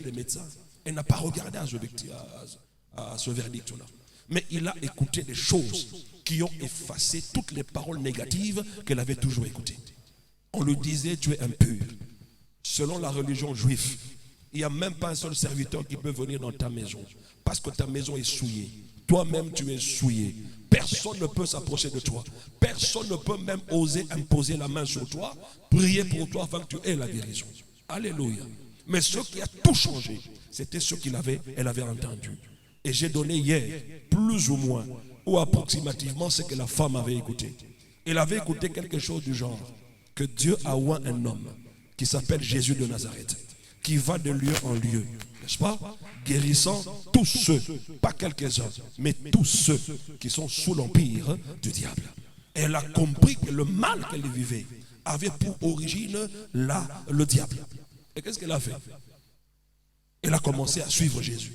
les médecins. Elle n'a pas regardé à ce verdict-là. Mais il a écouté des choses qui ont effacé toutes les paroles négatives qu'elle avait toujours écoutées. On lui disait, tu es impur. Selon la religion juive, il n'y a même pas un seul serviteur qui peut venir dans ta maison. Parce que ta maison est souillée. Toi-même, tu es souillé. Personne ne peut s'approcher de toi. Personne ne peut même oser imposer la main sur toi, prier pour toi afin que tu aies la guérison. Alléluia. Mais ce qui a tout changé, c'était ce qu'elle avait entendu. Et j'ai donné hier, plus ou moins, ou approximativement, ce que la femme avait écouté. Elle avait écouté quelque chose du genre, que Dieu a oint un homme qui s'appelle Jésus de Nazareth, qui va de lieu en lieu, n'est-ce pas, guérissant tous ceux, pas quelques-uns, mais tous ceux qui sont sous l'empire du diable. Elle a compris que le mal qu'elle vivait avait pour origine le diable. Et qu'est-ce qu'elle a fait? Elle a commencé à suivre Jésus.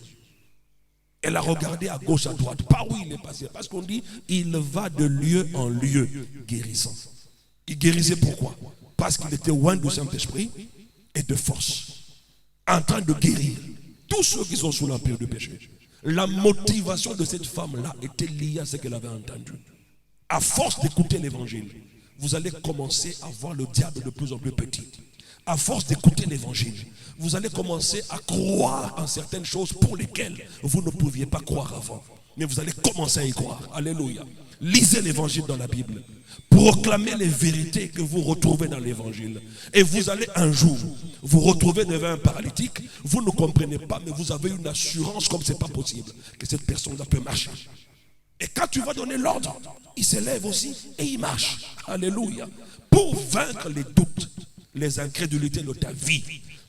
Elle a regardé à gauche, à droite, par où il est passé. Parce qu'on dit, il va de lieu en lieu, guérissant. Il guérissait pourquoi? Parce qu'il était oint du Saint-Esprit et de force, en train de guérir tous ceux qui sont sous l'empire du péché. La motivation de cette femme-là était liée à ce qu'elle avait entendu. À force d'écouter l'évangile, vous allez commencer à voir le diable de plus en plus petit. À force d'écouter l'évangile, vous allez commencer à croire en certaines choses pour lesquelles vous ne pouviez pas croire avant. Mais vous allez commencer à y croire. Alléluia. Lisez l'évangile dans la Bible. Proclamez les vérités que vous retrouvez dans l'évangile. Et vous allez un jour vous retrouver devant un paralytique. Vous ne comprenez pas, mais vous avez une assurance comme ce n'est pas possible que cette personne-là peut marcher. Et quand tu vas donner l'ordre, il s'élève aussi et il marche. Alléluia. Pour vaincre les doutes, les incrédulités de ta vie,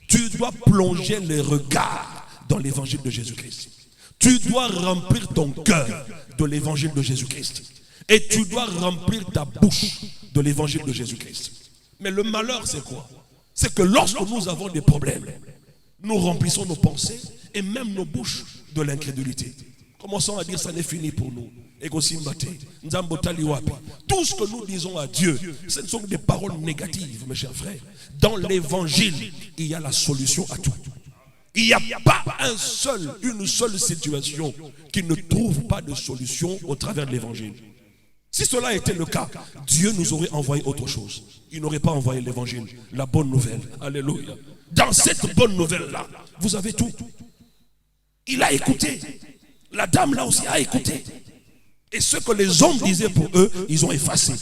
tu dois plonger les regards dans l'évangile de Jésus-Christ. Tu dois remplir ton cœur de l'évangile de Jésus-Christ. Et tu dois remplir ta bouche de l'évangile de Jésus-Christ. Mais le malheur, c'est quoi? C'est que lorsque nous avons des problèmes, nous remplissons nos pensées et même nos bouches de l'incrédulité. Commençons à dire ça n'est fini pour nous. Tout ce que nous disons à Dieu, ce ne sont que des paroles négatives, mes chers frères. Dans l'évangile, il y a la solution à tout. Il n'y a pas une seule situation qui ne trouve pas de solution au travers de l'évangile. Si cela était le cas, Dieu nous aurait envoyé autre chose. Il n'aurait pas envoyé l'évangile, la bonne nouvelle. Alléluia. Dans cette bonne nouvelle-là, vous avez tout. Il a écouté. La dame là aussi a écouté. Et ce que les hommes disaient pour eux, ils ont effacé.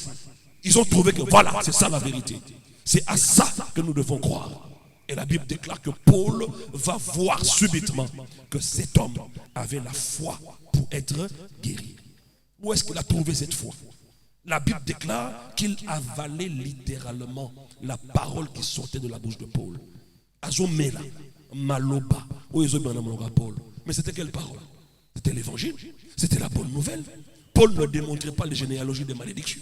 Ils ont trouvé que voilà, c'est ça la vérité. C'est à ça que nous devons croire. Et la Bible déclare que Paul va voir subitement que cet homme avait la foi pour être guéri. Où est-ce qu'il a trouvé cette foi? La Bible déclare qu'il avalait littéralement la parole qui sortait de la bouche de Paul. Azomela, Maloba, Paul. Mais c'était quelle parole? C'était l'évangile, c'était la bonne nouvelle. Paul ne démontrait pas les généalogies des malédictions.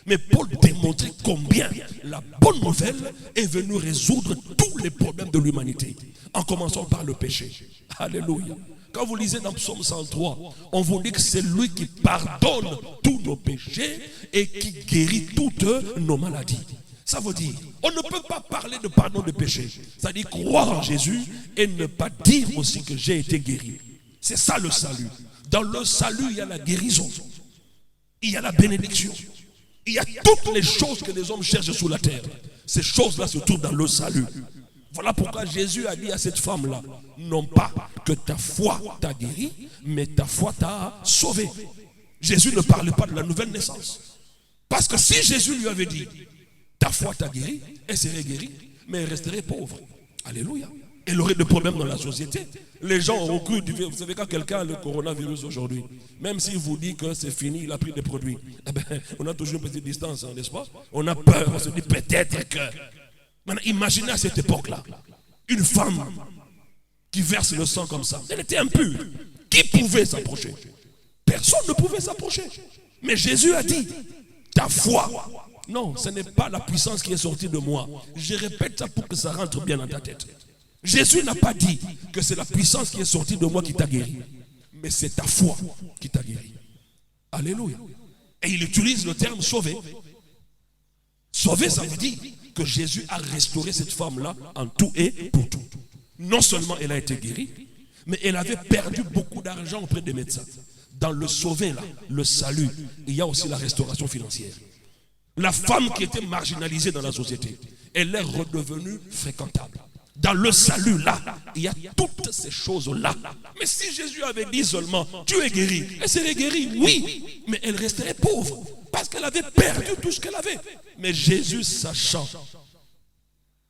Mais Paul démontrait combien la bonne nouvelle est venue résoudre tous les problèmes de l'humanité. En commençant par le péché. Alléluia. Quand vous lisez dans Psaume 103, on vous dit que c'est lui qui pardonne tous nos péchés et qui guérit toutes nos maladies. Ça veut dire, on ne peut pas parler de pardon de péché. Ça dit croire en Jésus et ne pas dire aussi que j'ai été guéri. C'est ça le salut. Dans le salut, il y a la guérison. Il y a la bénédiction. Il y a toutes les choses que les hommes cherchent sur la terre. Ces choses-là se trouvent dans le salut. Voilà pourquoi Jésus a dit à cette femme-là, non pas que ta foi t'a guéri, mais ta foi t'a sauvé. Jésus ne parlait pas de la nouvelle naissance. Parce que si Jésus lui avait dit, ta foi t'a guéri, elle serait guérie, mais elle resterait pauvre. Alléluia. Elle aurait des problèmes dans la société. Les gens auront cru, vous savez, quand quelqu'un a le coronavirus aujourd'hui, même s'il vous dit que c'est fini, il a pris des produits, eh ben, on a toujours une petite distance, hein, n'est-ce pas? On a peur, on se dit peut-être que... Maintenant, imaginez à cette époque-là, une femme qui verse le sang comme ça, elle était impure. Qui pouvait s'approcher? Personne ne pouvait s'approcher. Mais Jésus a dit, ta foi... Non, ce n'est pas la puissance qui est sortie de moi. Je répète ça pour que ça rentre bien dans ta tête. Jésus n'a pas dit que c'est la puissance qui est sortie de moi qui t'a guéri. Mais c'est ta foi qui t'a guéri. Alléluia. Et il utilise le terme sauver. Sauver, ça veut dire que Jésus a restauré cette femme-là en tout et pour tout. Non seulement elle a été guérie, mais elle avait perdu beaucoup d'argent auprès des médecins. Dans le sauver, là, le salut, il y a aussi la restauration financière. La femme qui était marginalisée dans la société, elle est redevenue fréquentable. Dans le salut, là, il y a toutes ces choses-là. Mais si Jésus avait dit seulement, tu es guéri, elle serait guérie, oui, mais elle resterait pauvre, parce qu'elle avait perdu tout ce qu'elle avait. Mais Jésus, sachant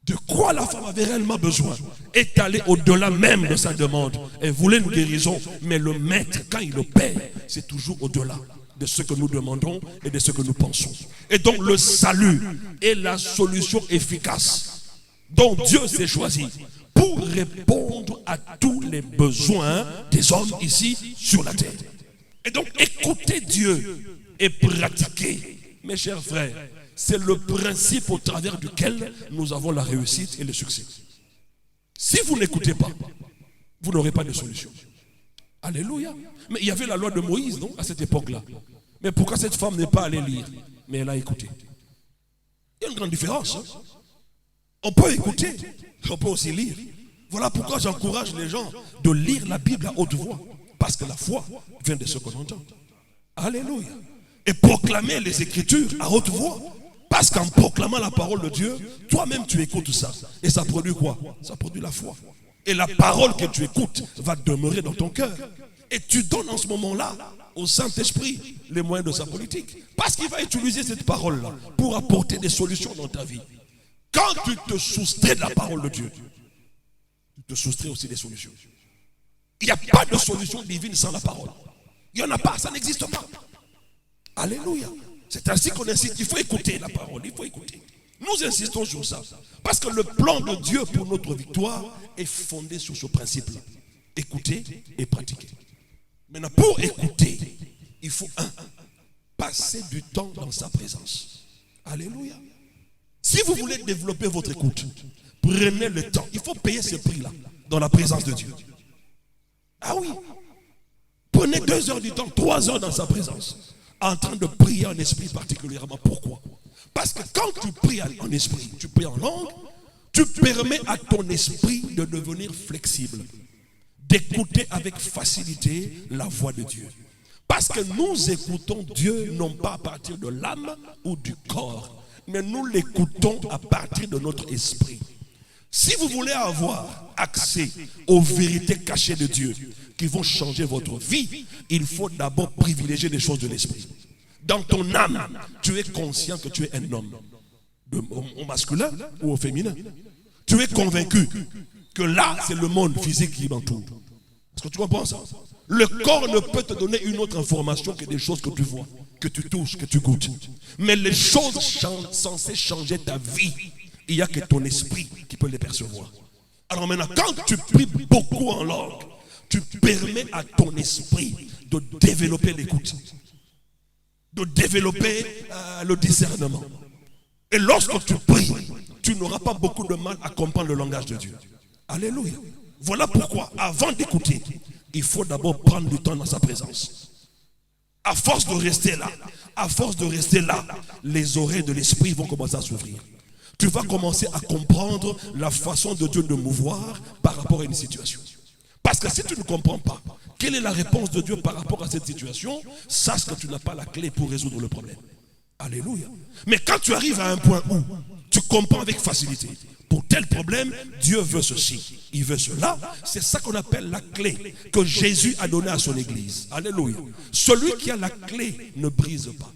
de quoi la femme avait réellement besoin, est allé au-delà même de sa demande. Elle voulait une guérison, mais le maître, quand il opère, c'est toujours au-delà de ce que nous demandons et de ce que nous pensons. Et donc le salut est la solution efficace dont Dieu s'est choisi pour répondre à tous les besoins des hommes ici sur la terre. Et donc écouter Dieu et pratiquer, mes chers frères, c'est le principe au travers duquel nous avons la réussite et le succès. Si vous n'écoutez pas, vous n'aurez pas de solution. Alléluia. Mais il y avait la loi de Moïse, non, à cette époque-là. Mais pourquoi cette femme n'est pas allée lire? Mais elle a écouté. Il y a une grande différence. Hein? On peut écouter, on peut aussi lire. Voilà pourquoi j'encourage les gens de lire la Bible à haute voix. Parce que la foi vient de ce qu'on entend. Alléluia. Et proclamer les Écritures à haute voix. Parce qu'en proclamant la parole de Dieu, toi-même tu écoutes ça. Et ça produit quoi? Ça produit la foi. Et la parole que tu écoutes va demeurer dans ton cœur. Et tu donnes en ce moment-là au Saint-Esprit les moyens de sa politique. Parce qu'il va utiliser cette parole-là pour apporter des solutions dans ta vie. Quand tu te soustrais de la parole de Dieu, tu te soustrais aussi des solutions. Il n'y a pas de solution divine sans la parole. Il n'y en a pas, ça n'existe pas. Alléluia. C'est ainsi qu'on insiste. Il faut écouter la parole, il faut écouter. Nous insistons sur ça. Parce que le plan de Dieu pour notre victoire est fondé sur ce principe-là. Écouter et pratiquer. Maintenant, pour écouter, il faut passer du temps dans sa présence. Alléluia. Si vous voulez développer votre écoute, prenez le temps. Il faut payer ce prix-là dans la présence de Dieu. Ah oui. Prenez 2 heures du temps, 3 heures dans sa présence. En train de prier en esprit particulièrement. Pourquoi? Parce que quand tu pries en esprit, tu pries en langue, tu permets à ton esprit de devenir flexible. D'écouter avec facilité la voix de Dieu. Parce que nous écoutons Dieu non pas à partir de l'âme ou du corps, mais nous l'écoutons à partir de notre esprit. Si vous voulez avoir accès aux vérités cachées de Dieu qui vont changer votre vie, il faut d'abord privilégier les choses de l'esprit. Dans ton âme, tu es conscient que tu es un homme, au masculin ou au féminin. Tu es convaincu que là, c'est le monde physique qui m'entoure. Est-ce que tu comprends ça? Le corps ne peut te donner une autre information que des choses que tu vois, que tu touches, que tu goûtes. Mais les choses censées changer ta vie, il n'y a que ton esprit qui peut les percevoir. Alors maintenant, quand tu pries beaucoup en langue, tu permets à ton esprit de développer l'écoute, de développer le discernement. Et lorsque tu pries, tu n'auras pas beaucoup de mal à comprendre le langage de Dieu. Alléluia. Voilà pourquoi, avant d'écouter, il faut d'abord prendre du temps dans sa présence. À force de rester là, les oreilles de l'esprit vont commencer à s'ouvrir. Tu vas commencer à comprendre la façon de Dieu de mouvoir par rapport à une situation. Parce que si tu ne comprends pas quelle est la réponse de Dieu par rapport à cette situation, sache que tu n'as pas la clé pour résoudre le problème. Alléluia. Mais quand tu arrives à un point où tu comprends avec facilité, pour tel problème, Dieu veut ceci, il veut cela, c'est ça qu'on appelle la clé que Jésus a donnée à son église. Alléluia. Celui qui a la clé ne brise pas.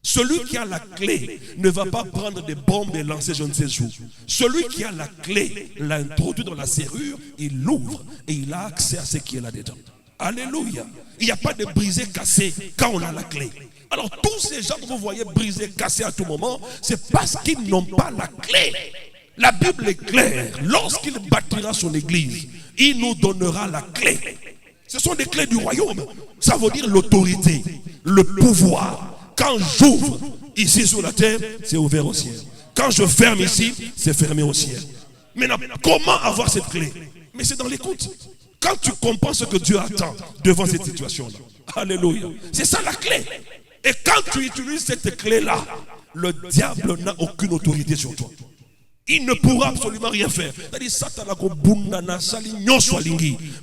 Celui qui a la clé ne va pas prendre des bombes et lancer je ne sais où. Celui qui a la clé l'introduit dans la serrure, il l'ouvre et il a accès à ce qui est là-dedans. Alléluia. Il n'y a pas de briser, casser quand on a la clé. Alors tous ces gens que vous voyez briser, casser à tout moment, c'est parce qu'ils n'ont pas la clé. La Bible est claire. Lorsqu'il bâtira son église, il nous donnera la clé. Ce sont des clés du royaume. Ça veut dire l'autorité, le pouvoir. Quand j'ouvre ici sur la terre, c'est ouvert au ciel. Quand je ferme ici, c'est fermé au ciel. Maintenant, comment avoir cette clé? Mais c'est dans l'écoute. Quand tu comprends ce que Dieu attend devant cette situation-là. Alléluia. C'est ça la clé. Et quand tu utilises cette clé-là, le diable n'a aucune autorité sur toi. Il ne pourra absolument rien faire.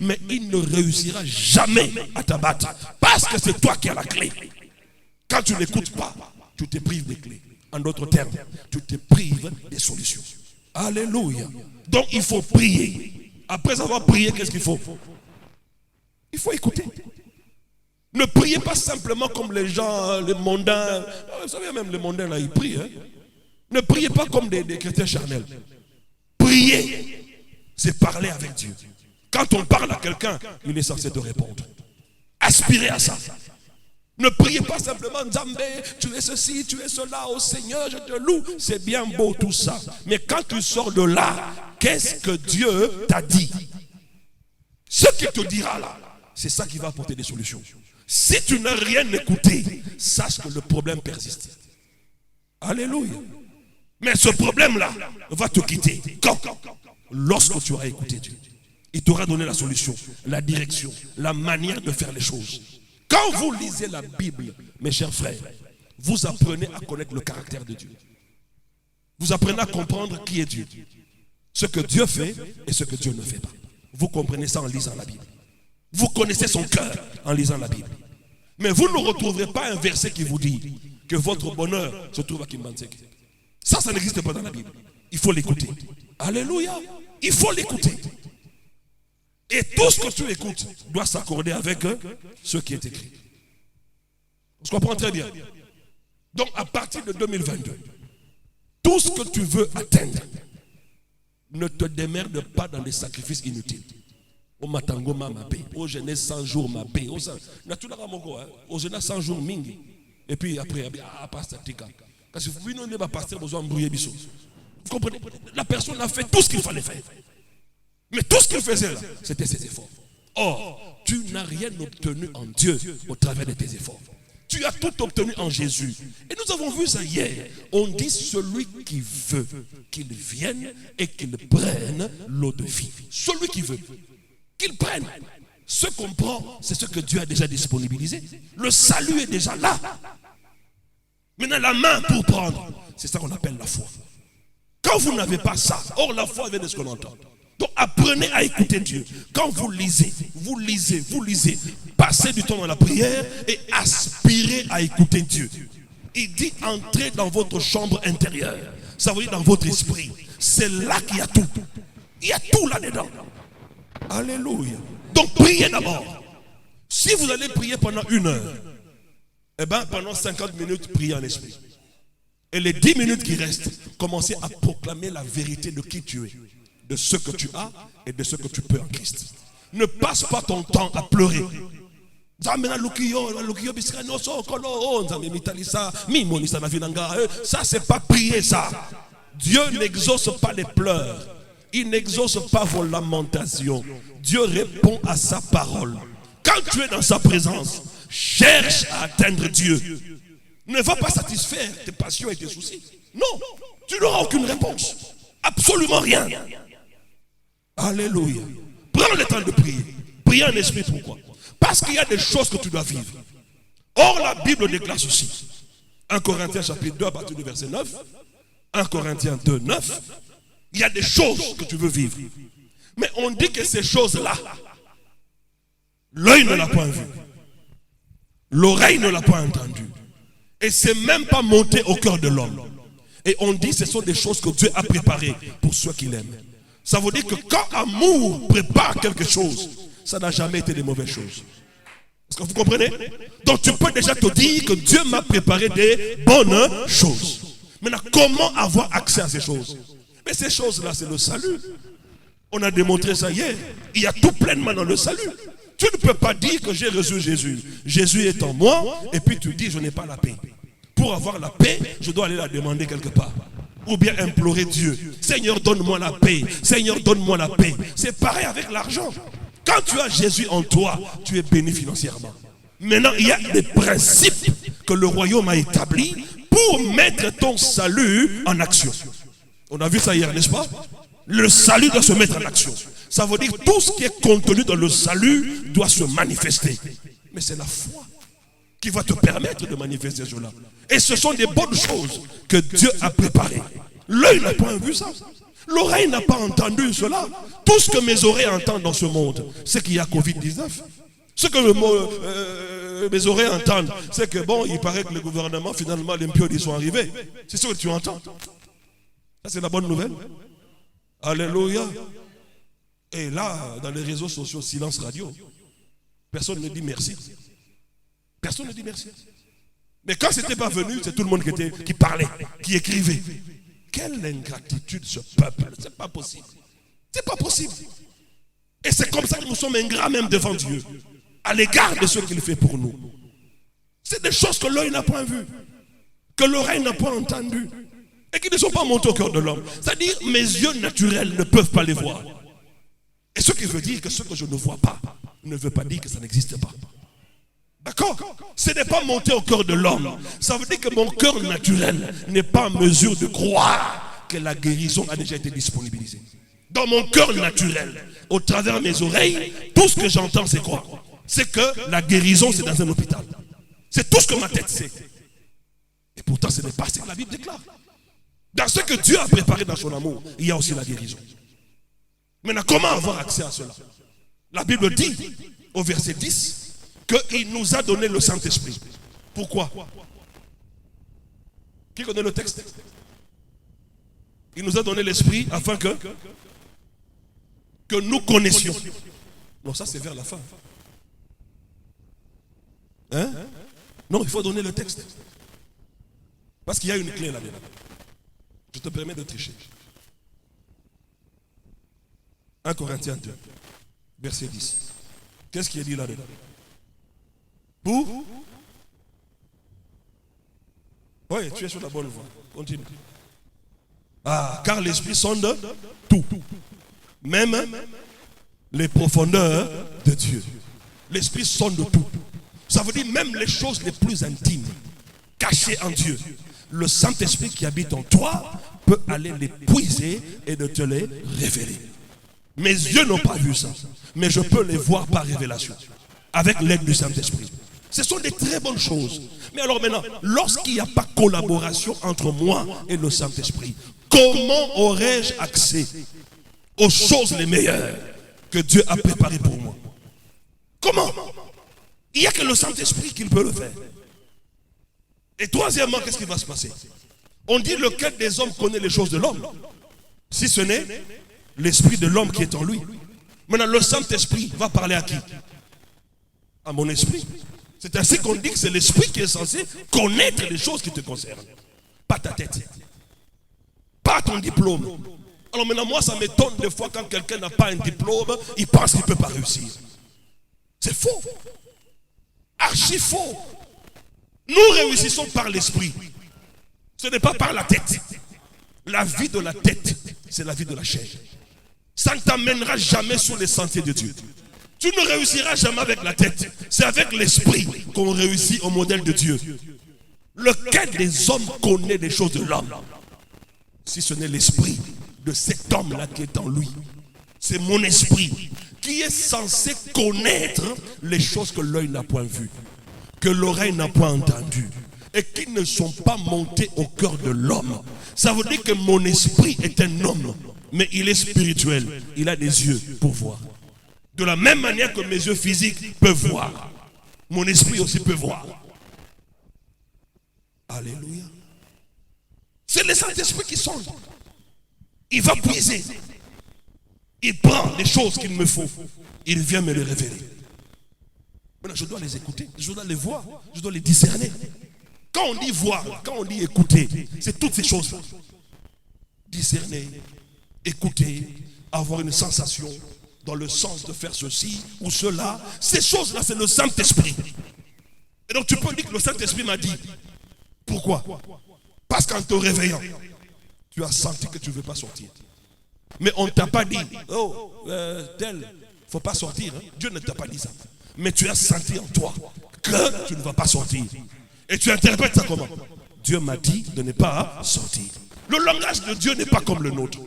Mais il ne réussira jamais à t'abattre. Parce que c'est toi qui as la clé. Quand tu n'écoutes pas, tu te prives des clés. En d'autres termes, tu te prives des solutions. Alléluia. Donc il faut prier. Après avoir prié, qu'est-ce qu'il faut? Il faut écouter. Ne priez pas simplement comme les gens, les mondains. Vous savez, même les mondains, là, ils prient. Hein? Ne priez pas comme des chrétiens charnels. Prier, c'est parler avec Dieu. Quand on parle à quelqu'un, il est censé te répondre. Aspirez à ça. Ne priez pas simplement, Nzambé, tu es ceci, tu es cela, oh Seigneur, je te loue. C'est bien beau tout ça. Mais quand tu sors de là, qu'est-ce que Dieu t'a dit? Ce qu'il te dira là, c'est ça qui va apporter des solutions. Si tu n'as rien écouté, sache que le problème persiste. Alléluia. Mais ce problème-là va te quitter. Quand? Lorsque tu auras écouté Dieu. Il t'aura donné la solution, la direction, la manière de faire les choses. Quand vous lisez la Bible, mes chers frères, vous apprenez à connaître le caractère de Dieu. Vous apprenez à comprendre qui est Dieu. Ce que Dieu fait et ce que Dieu ne fait pas. Vous comprenez ça en lisant la Bible. Vous connaissez son cœur en lisant la Bible. Mais vous ne retrouverez pas un verset qui vous dit que votre bonheur se trouve à Kimbanseke. Ça n'existe pas dans la Bible. Il faut l'écouter. Alléluia. Il faut l'écouter. Et tout ce que tu écoutes doit s'accorder avec ce qui est écrit. On se comprend très bien. Donc à partir de 2022, tout ce que tu veux atteindre, ne te démerde pas dans des sacrifices inutiles. Au matango ma paix, au jeunesse 100 jours ma paix, au jeunesse 100 jours mingi. Et puis après, pasteur Tika. Parce que vous n'avez pas pasteur besoin d'embrouiller biso. Vous comprenez? La personne a fait tout ce qu'il fallait faire. Mais tout ce qu'il faisait là, c'était ses efforts. Or, tu n'as rien obtenu en Dieu au travers de tes efforts. Tu as tout obtenu en Jésus. Et nous avons vu ça hier. On dit celui qui veut qu'il vienne et qu'il prenne l'eau de vie. Celui qui veut qu'il prenne. Ce qu'on prend, c'est ce que Dieu a déjà disponibilisé. Le salut est déjà là. Maintenant, la main pour prendre, c'est ça qu'on appelle la foi. Quand vous n'avez pas ça, or la foi vient de ce qu'on entend. Donc apprenez à écouter Dieu. Quand vous lisez, vous lisez, vous lisez, passez du temps dans la prière et aspirez à écouter Dieu. Il dit entrez dans votre chambre intérieure. Ça veut dire dans votre esprit. C'est là qu'il y a tout. Il y a tout là-dedans. Alléluia. Donc priez d'abord. Si vous allez prier pendant 1 heure, eh bien pendant 50 minutes, priez en esprit. Et les 10 minutes qui restent, commencez à proclamer la vérité de qui tu es, de ce que tu as et de ce que tu peux en Christ. Ne passe pas ton temps à pleurer. Ça, c'est pas prier ça. Dieu n'exauce pas les pleurs. Il n'exauce pas vos lamentations. Dieu répond à sa parole. Quand tu es dans sa présence, cherche à atteindre Dieu. Ne va pas satisfaire tes passions et tes soucis. Non, tu n'auras aucune réponse. Absolument rien. Alléluia. Prends le temps de prier. Prier en esprit, pourquoi? Parce qu'il y a des choses que tu dois vivre. Or, la Bible déclare ceci. 1 Corinthiens chapitre 2 à partir du verset 9. 1 Corinthiens 2, 9. Il y a des choses que tu veux vivre. Mais on dit que ces choses-là, l'œil ne l'a pas vu. L'oreille ne l'a pas entendu. Et c'est même pas monté au cœur de l'homme. Et on dit que ce sont des choses que Dieu a préparées pour ceux qui l'aiment. Ça veut dire que quand amour prépare quelque chose, ça n'a jamais été des mauvaises choses. Est-ce que vous comprenez? Donc tu peux déjà te dire que Dieu m'a préparé des bonnes choses. Maintenant, comment avoir accès à ces choses? Mais ces choses-là, c'est le salut. On a démontré ça hier. Il y a tout pleinement dans le salut. Tu ne peux pas dire que j'ai reçu Jésus. Jésus est en moi, et puis tu dis je n'ai pas la paix. Pour avoir la paix, je dois aller la demander quelque part. Ou bien implorer Dieu. Seigneur, donne-moi la paix. Seigneur, donne-moi la paix. C'est pareil avec l'argent. Quand tu as Jésus en toi, tu es béni financièrement. Maintenant, il y a des principes que le royaume a établis pour mettre ton salut en action. On a vu ça hier, n'est-ce pas? Le salut doit se mettre en action. Ça veut dire que tout ce qui est contenu dans le salut doit se manifester. Mais c'est la foi qui va te permettre de manifester cela. Et ce sont des bonnes choses que Dieu a préparées. L'œil n'a pas vu ça. L'oreille n'a pas entendu cela. Tout ce que mes oreilles entendent dans ce monde, c'est qu'il y a Covid-19. Ce que mes oreilles entendent, c'est que bon, il paraît que le gouvernement, finalement, les impieux y sont arrivés. C'est ce que tu entends. Ça, c'est la bonne nouvelle. Alléluia. Et là, dans les réseaux sociaux, silence radio, personne ne dit merci. Personne ne dit merci. Mais quand c'était pas venu, c'est tout le monde qui parlait, qui écrivait. Quelle ingratitude ce peuple. C'est pas possible. C'est pas possible. Et c'est comme ça que nous sommes ingrats même devant Dieu, à l'égard de ce qu'il fait pour nous. C'est des choses que l'œil n'a pas vues, que l'oreille n'a pas entendues, et qui ne sont pas montées au cœur de l'homme. C'est-à-dire, mes yeux naturels ne peuvent pas les voir. Et ce qui veut dire que ce que je ne vois pas ne veut pas dire que ça n'existe pas. D'accord? Ce n'est pas monté au cœur de l'homme. Ça veut dire que mon cœur naturel n'est pas en mesure de croire que la guérison a déjà été disponibilisée. Dans mon cœur naturel, au travers de mes oreilles, tout ce que j'entends, c'est quoi? C'est que la guérison, c'est dans un hôpital. C'est tout ce que ma tête sait. Et pourtant, ce n'est pas ce que la Bible déclare. Dans ce que Dieu a préparé dans son amour, il y a aussi la guérison. Maintenant, comment avoir accès à cela? La Bible dit, au verset 10, qu'il nous a donné le Saint-Esprit. Pourquoi? Qui connaît le texte? Il nous a donné l'Esprit afin que nous connaissions. Non, ça c'est vers la fin. Hein? Non, il faut donner le texte. Parce qu'il y a une clé là-dedans. Je te permets de tricher. 1 Corinthiens 2, verset 10. Qu'est-ce qui est dit là-dedans? Pour? Oui, tu es sur la bonne voie. Continue. Ah, car l'Esprit sonde tout. Même les profondeurs de Dieu. L'Esprit sonde tout. Ça veut dire même les choses les plus intimes, cachées en Dieu. Le Saint-Esprit qui habite en toi peut aller les puiser et de te les révéler. Mes yeux n'ont pas vu ça, mais je peux les voir par révélation, avec l'aide du Saint-Esprit. Ce sont des très bonnes choses. Mais alors maintenant, lorsqu'il n'y a pas collaboration entre moi et le Saint-Esprit, comment aurais-je accès aux choses les meilleures que Dieu a préparées pour moi? Comment? Il n'y a que le Saint-Esprit qui peut le faire. Et troisièmement, qu'est-ce qui va se passer? On dit lequel des hommes connaît les choses de l'homme, si ce n'est l'esprit de l'homme qui est en lui. Maintenant, le Saint-Esprit va parler à qui? À mon esprit. C'est ainsi qu'on dit que c'est l'esprit qui est censé connaître les choses qui te concernent. Pas ta tête. Pas ton diplôme. Alors maintenant, moi, ça m'étonne des fois quand quelqu'un n'a pas un diplôme, il pense qu'il ne peut pas réussir. C'est faux. Archi faux. Nous réussissons par l'esprit. Ce n'est pas par la tête. La vie de la tête, c'est la vie de la chair. Ça ne t'amènera jamais sur les sentiers de Dieu. Tu ne réussiras jamais avec la tête. C'est avec l'esprit qu'on réussit au modèle de Dieu. Lequel des hommes connaît les choses de l'homme? Si ce n'est l'esprit de cet homme-là qui est en lui. C'est mon esprit qui est censé connaître les choses que l'œil n'a point vues, que l'oreille n'a point entendues, et qui ne sont pas montées au cœur de l'homme. Ça veut dire que mon esprit est un homme, mais il est spirituel. Il a des yeux pour voir. De la même manière que mes yeux physiques peuvent voir, mon esprit aussi peut voir. Alléluia. C'est le Saint-Esprit qui sonde. Il va puiser. Il prend les choses qu'il me faut. Il vient me les révéler. Maintenant, je dois les écouter, je dois les voir, je dois les discerner. Quand on dit voir, quand on dit écouter, c'est toutes ces choses-là. Discerner, écouter, avoir une sensation dans le sens de faire ceci ou cela. Ces choses-là, c'est le Saint-Esprit. Et donc tu peux dire que le Saint-Esprit m'a dit. Pourquoi? Parce qu'en te réveillant, tu as senti que tu ne veux pas sortir. Mais on ne t'a pas dit, oh, tel, il ne faut pas sortir. Hein. Dieu ne t'a pas dit ça. Mais tu as senti en toi que tu ne vas pas sortir. Et tu interprètes ça comment? Dieu m'a dit de ne pas sortir. Le langage de Dieu n'est pas comme le nôtre.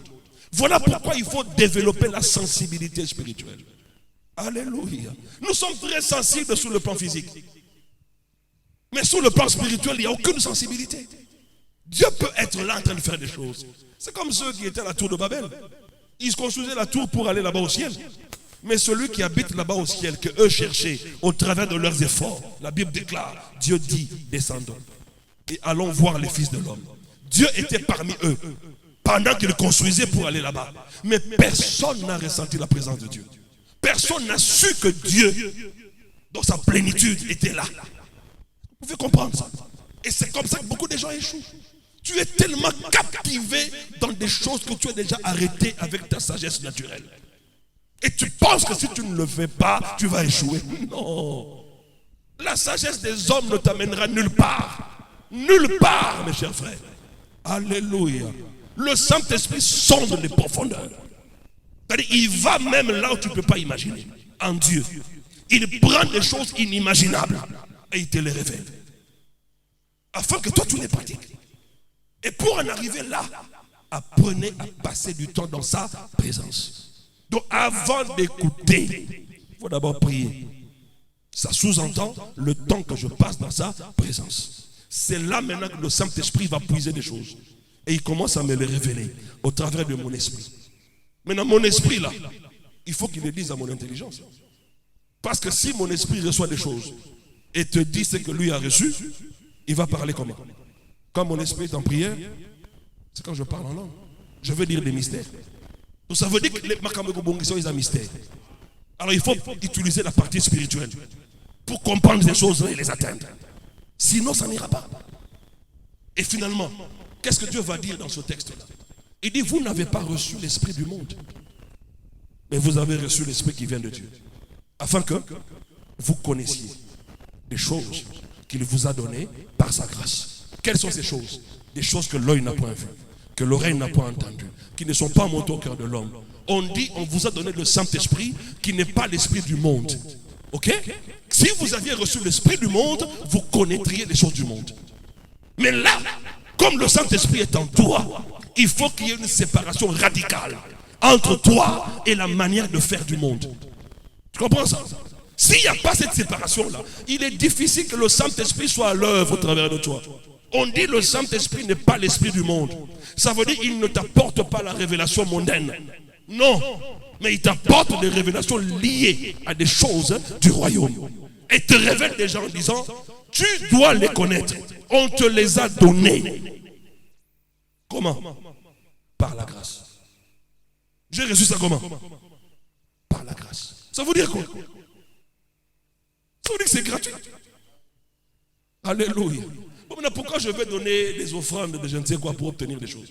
Voilà pourquoi il faut développer la sensibilité spirituelle. Alléluia. Nous sommes très sensibles sur le plan physique. Mais sur le plan spirituel, il n'y a aucune sensibilité. Dieu peut être là en train de faire des choses. C'est comme ceux qui étaient à la tour de Babel. Ils construisaient la tour pour aller là-bas au ciel. Mais celui qui habite là-bas au ciel, que eux cherchaient au travers de leurs efforts, la Bible déclare, Dieu dit, descendons et allons voir les fils de l'homme. Dieu était parmi eux pendant qu'ils construisaient pour aller là-bas. Mais personne n'a ressenti la présence de Dieu. Personne n'a su que Dieu, dans sa plénitude, était là. Vous pouvez comprendre ça. Et c'est comme ça que beaucoup de gens échouent. Tu es tellement captivé dans des choses que tu as déjà arrêtées avec ta sagesse naturelle. Et tu penses que si tu ne le fais pas, tu vas échouer. Non. La sagesse des hommes ne t'amènera nulle part. Nulle part, mes chers frères. Alléluia. Le Saint-Esprit sonde les profondeurs. C'est-à-dire, il va même là où tu ne peux pas imaginer. En Dieu. Il prend des choses inimaginables et il te les révèle. Afin que toi, tu les pratiques. Et pour en arriver là, apprenez à passer du temps dans sa présence. Donc avant d'écouter, il faut d'abord prier. Ça sous-entend le temps que je passe dans sa présence. C'est là maintenant que le Saint-Esprit va puiser des choses. Et il commence à me les révéler au travers de mon esprit. Maintenant mon esprit là, il faut qu'il le dise à mon intelligence. Parce que si mon esprit reçoit des choses et te dit ce que lui a reçu, il va parler comment? Quand mon esprit est en prière, c'est quand je parle en langue. Je veux dire des mystères. Donc ça veut dire que les Makamegobongi sont des mystères. Alors il faut utiliser la partie spirituelle pour comprendre ces choses et les atteindre. Sinon ça n'ira pas. Et finalement, qu'est-ce que Dieu va dire dans ce texte-là? Il dit, vous n'avez pas reçu l'esprit du monde, mais vous avez reçu l'esprit qui vient de Dieu. Afin que vous connaissiez des choses qu'il vous a données par sa grâce. Quelles sont ces choses? Des choses que l'œil n'a point vues, que l'oreille n'a pas entendues, qui ne sont pas montées au cœur de l'homme. On dit, on vous a donné le Saint-Esprit qui n'est pas l'esprit du monde. Ok? Si vous aviez reçu l'esprit du monde, vous connaîtriez les choses du monde. Mais là, comme le Saint-Esprit est en toi, il faut qu'il y ait une séparation radicale entre toi et la manière de faire du monde. Tu comprends ça? S'il n'y a pas cette séparation-là, il est difficile que le Saint-Esprit soit à l'œuvre au travers de toi. On dit le Saint-Esprit n'est pas l'esprit du monde. Ça veut dire qu'il ne t'apporte pas la révélation mondaine. Non, mais il t'apporte des révélations liées à des choses du royaume. Et te révèle des gens en disant, tu dois les connaître. On te les a donnés. Comment? Par la grâce. J'ai reçu ça comment? Par la grâce. Ça veut dire quoi? Ça veut dire que c'est gratuit. Alléluia. Bon, maintenant, pourquoi je vais donner des offrandes de je ne sais quoi pour obtenir des choses?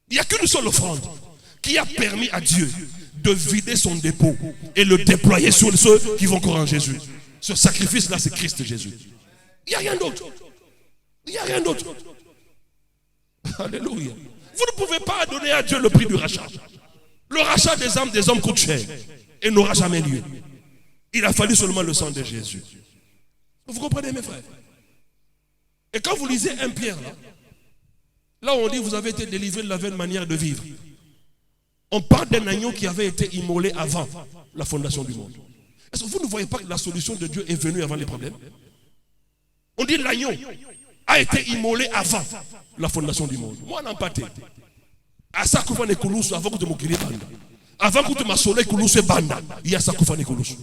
Il n'y a qu'une seule offrande qui a permis à Dieu de vider son dépôt et le déployer sur ceux qui vont croire en Jésus. Ce sacrifice-là, c'est Christ Jésus. Il n'y a rien d'autre. Il n'y a rien d'autre. Alléluia. Vous ne pouvez pas donner à Dieu le prix du rachat. Le rachat des âmes des hommes coûte cher et n'aura jamais lieu. Il a fallu seulement le sang de Jésus. Vous comprenez, mes frères? Et quand vous lisez 1 Pierre, là où on dit vous avez été délivrés de la vaine manière de vivre, on parle d'un agneau qui avait été immolé avant la fondation du monde. Est-ce que vous ne voyez pas que la solution de Dieu est venue avant les problèmes? On dit l'agneau a été immolé avant la fondation du monde. Moi, n'empathé. À Sakoufane Kouloussou, avant que tu m'occupes banda. Avant que tu m'assoles Kouloussou banda, il y a Sakoufane Kouloussou.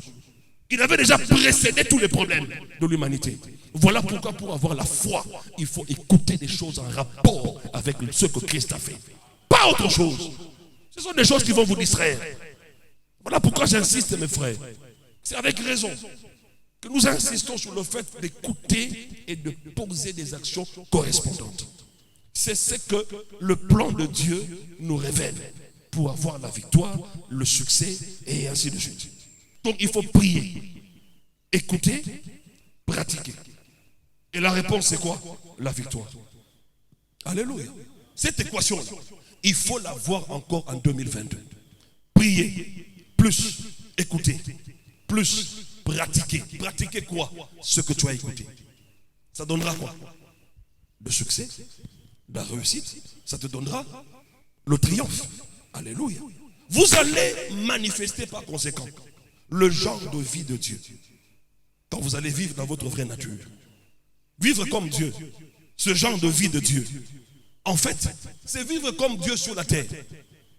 Il avait déjà précédé tous les problèmes de l'humanité. Voilà pourquoi, pour avoir la foi, il faut écouter des choses en rapport avec ce que Christ a fait. Pas autre chose. Ce sont des choses qui vont vous distraire. Voilà pourquoi j'insiste, mes frères. C'est avec raison que nous insistons sur le fait d'écouter et de poser des actions correspondantes. C'est ce que le plan de Dieu nous révèle pour avoir la victoire, le succès et ainsi de suite. Donc il faut prier, écouter, pratiquer. Et la réponse c'est quoi? La victoire. Alléluia. Cette équation, il faut la voir encore en 2022. Prier, plus écouter, plus pratiquer. Pratiquer quoi? Ce que tu as écouté. Ça donnera quoi? Le succès, la réussite. Ça te donnera le triomphe. Alléluia. Vous allez manifester par conséquent le genre de vie de Dieu. Quand vous allez vivre dans votre vraie nature. Vivre comme Dieu. Ce genre de vie de Dieu. En fait, c'est vivre comme Dieu sur la terre.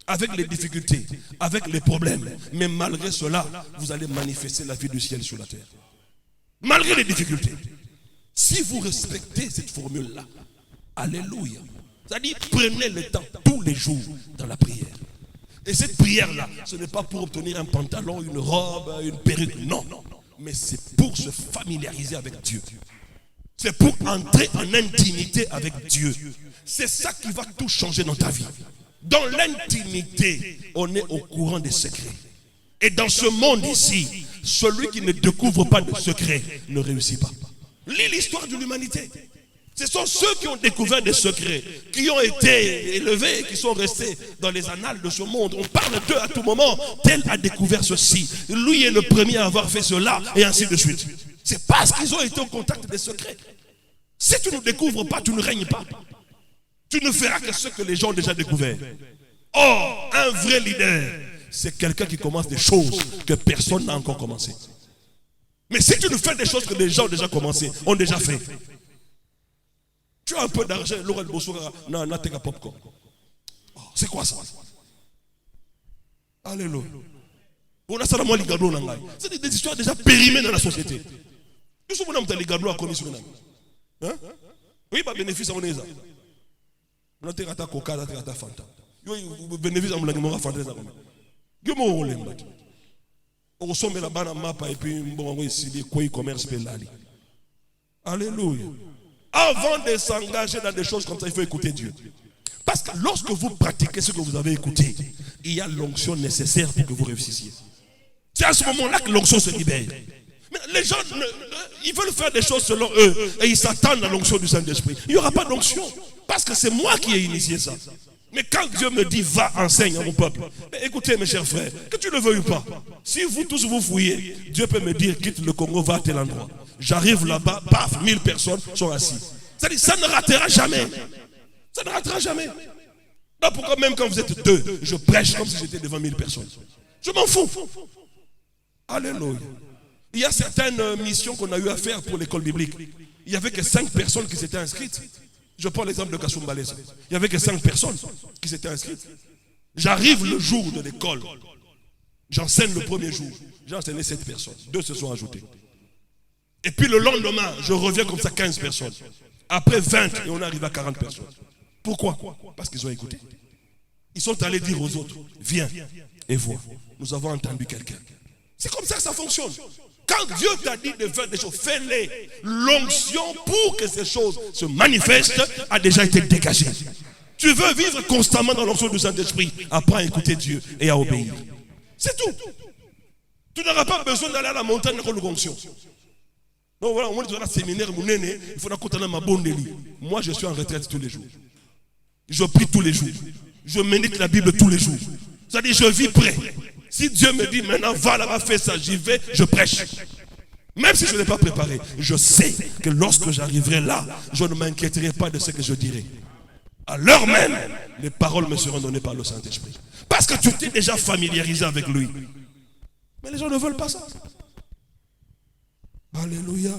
Avec les difficultés, avec les problèmes. Mais malgré cela, vous allez manifester la vie du ciel sur la terre. Malgré les difficultés. Si vous respectez cette formule-là, alléluia. C'est-à-dire, prenez le temps tous les jours dans la prière. Et cette prière-là, ce n'est pas pour obtenir un pantalon, une robe, une perruque. Non, non. Mais c'est pour se familiariser avec Dieu. C'est pour entrer en intimité avec Dieu. C'est ça qui va tout changer dans ta vie. Dans l'intimité, on est au courant des secrets. Et dans ce monde ici, celui qui ne découvre pas de secrets ne réussit pas. Lis l'histoire de l'humanité. Ce sont ceux qui ont découvert des secrets, qui ont été élevés, qui sont restés dans les annales de ce monde. On parle d'eux à tout moment. Tel a découvert ceci. Lui est le premier à avoir fait cela, et ainsi de suite. C'est parce qu'ils ont été au contact des secrets. Si tu ne découvres pas, tu ne règnes pas. Tu ne feras que ce que les gens ont déjà découvert. Or, un vrai leader, c'est quelqu'un qui commence des choses que personne n'a encore commencé. Mais si tu ne fais des choses que les gens ont déjà commencé, ont déjà fait. Tu as un peu d'argent, popcorn. C'est quoi ça? Alléluia. C'est des histoires déjà périmées dans la société. Hein? Oui, bah bénéfice on est ça. On a tiré coca, on a tiré fanta. Yo bénéfice on l'a dit fanta ça comme. Yo mo olemba. On sommet la banane mapa et puis bon on ici les quoi commerce pelali. Alléluia. Avant de s'engager dans des choses comme ça, il faut écouter Dieu. Parce que lorsque vous pratiquez ce que vous avez écouté, il y a l'onction nécessaire pour que vous réussissiez. C'est à ce moment-là que l'onction se libère. Mais les gens, ils veulent faire des choses selon eux et ils s'attendent à l'onction du Saint-Esprit. Il n'y aura pas d'onction parce que c'est moi qui ai initié ça. Mais quand Dieu me dit va, enseigne à mon peuple, mais écoutez mes chers frères, que tu le veuilles ou pas, si vous tous vous fouillez, Dieu peut me dire quitte le Congo, va à tel endroit. J'arrive là-bas, paf, 1000 personnes sont assises. C'est-à-dire ça ne ratera jamais. Ça ne ratera jamais. Donc pourquoi même quand vous êtes deux, je prêche comme si j'étais devant 1000 personnes. Je m'en fous. Alléluia. Il y a certaines missions qu'on a eu à faire pour l'école biblique. Il n'y avait que 5 personnes qui s'étaient inscrites. Je prends l'exemple de Kasumbalesa. Il n'y avait que 5 personnes qui s'étaient inscrites. J'arrive le jour de l'école. J'enseigne le premier jour. J'ai enseigné 7 personnes. 2 se sont ajoutées. Et puis le lendemain, je reviens comme ça 15 personnes. Après 20, et on arrive à 40 personnes. Pourquoi? Parce qu'ils ont écouté. Ils sont allés dire aux autres, viens et vois. Nous avons entendu quelqu'un. C'est comme ça que ça fonctionne. Quand Dieu t'a dit de faire des choses, fais-les. L'onction pour que ces choses se manifestent a déjà été dégagée. Tu veux vivre constamment dans l'onction du Saint-Esprit, apprends à écouter Dieu et à obéir. C'est tout. Tu n'auras pas besoin d'aller à la montagne pour l'onction. Non, voilà, on est dans un séminaire, il faut écouter ma bonne délit. Moi, je suis en retraite tous les jours. Je prie tous les jours. Je médite la Bible tous les jours. C'est-à-dire, je vis prêt. Si Dieu me dit maintenant, va là-bas, fais ça, j'y vais, je prêche. Même si je ne l'ai pas préparé, je sais que lorsque j'arriverai là, je ne m'inquiéterai pas de ce que je dirai. À l'heure même, les paroles me seront données par le Saint-Esprit. Parce que tu t'es déjà familiarisé avec lui. Mais les gens ne veulent pas ça. Alléluia.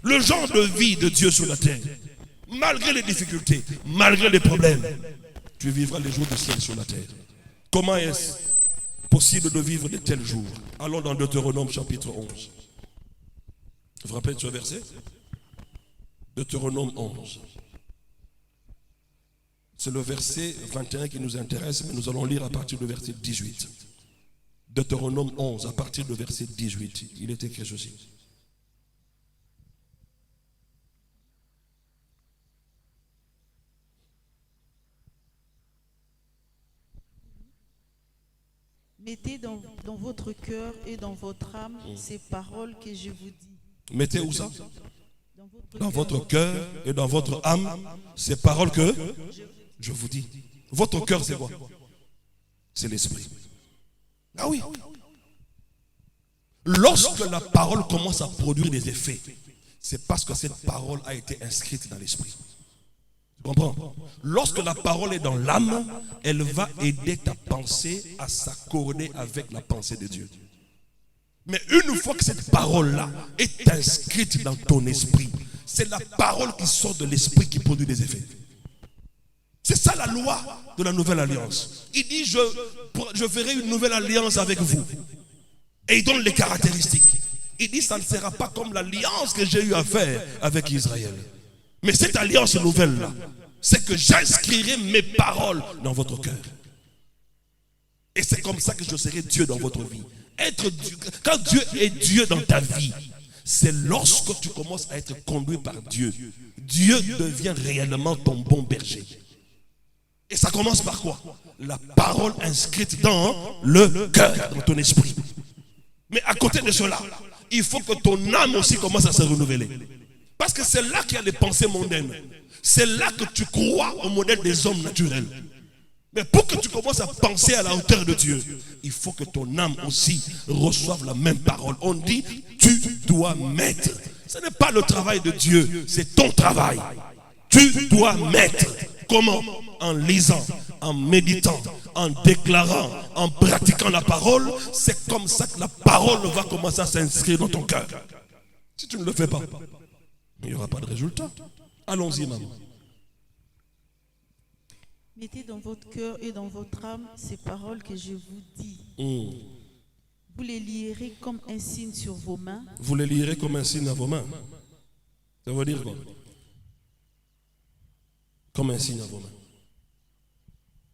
Le genre de vie de Dieu sur la terre, malgré les difficultés, malgré les problèmes, tu vivras les jours du ciel sur la terre. Comment est-ce possible de vivre de tels jours? Allons dans Deutéronome chapitre 11. Vous vous rappelez de ce verset? Deutéronome 11. C'est le verset 21 qui nous intéresse, mais nous allons lire à partir du verset 18. Deutéronome 11, à partir du verset 18. Il est écrit ceci. Mettez dans votre cœur et dans votre âme ces paroles que je vous dis. Mettez où ça? Dans votre cœur et dans votre âme ces paroles que je vous dis. Votre cœur, c'est quoi? C'est l'esprit. Ah oui. Lorsque la parole commence à produire des effets, c'est parce que cette parole a été inscrite dans l'esprit. Tu comprends? Lorsque la parole est dans l'âme, elle va aider ta pensée à s'accorder avec la pensée de Dieu. Mais une fois que cette parole-là est inscrite dans ton esprit, c'est la parole qui sort de l'esprit qui produit des effets. C'est ça la loi de la nouvelle alliance. Il dit, je ferai une nouvelle alliance avec vous. Et il donne les caractéristiques. Il dit, ça ne sera pas comme l'alliance que j'ai eu à faire avec Israël. Mais cette alliance nouvelle-là, c'est que j'inscrirai mes paroles dans votre cœur. Et c'est comme ça que je serai Dieu dans votre vie. Être Dieu, quand Dieu est Dieu dans ta vie, c'est lorsque tu commences à être conduit par Dieu. Dieu devient réellement ton bon berger. Et ça commence par quoi? La parole inscrite dans le cœur, dans ton esprit. Mais à côté de cela, il faut que ton âme aussi commence à se renouveler. Parce que c'est là qu'il y a des pensées mondaines. C'est là que tu crois au modèle des hommes naturels. Mais pour que tu commences à penser à la hauteur de Dieu, il faut que ton âme aussi reçoive la même parole. On dit, tu dois mettre. Ce n'est pas le travail de Dieu, c'est ton travail. Tu dois mettre. Comment? En lisant, en méditant, en déclarant, en pratiquant la parole. C'est comme ça que la parole va commencer à s'inscrire dans ton cœur. Si tu ne le fais pas, il n'y aura pas de résultat. Allons-y, maman. Mettez dans votre cœur et dans votre âme ces paroles que je vous dis. Vous les lierez comme un signe sur vos mains. Vous les lierez comme un signe à vos mains. Ça veut dire quoi? Comme un signe à vos mains.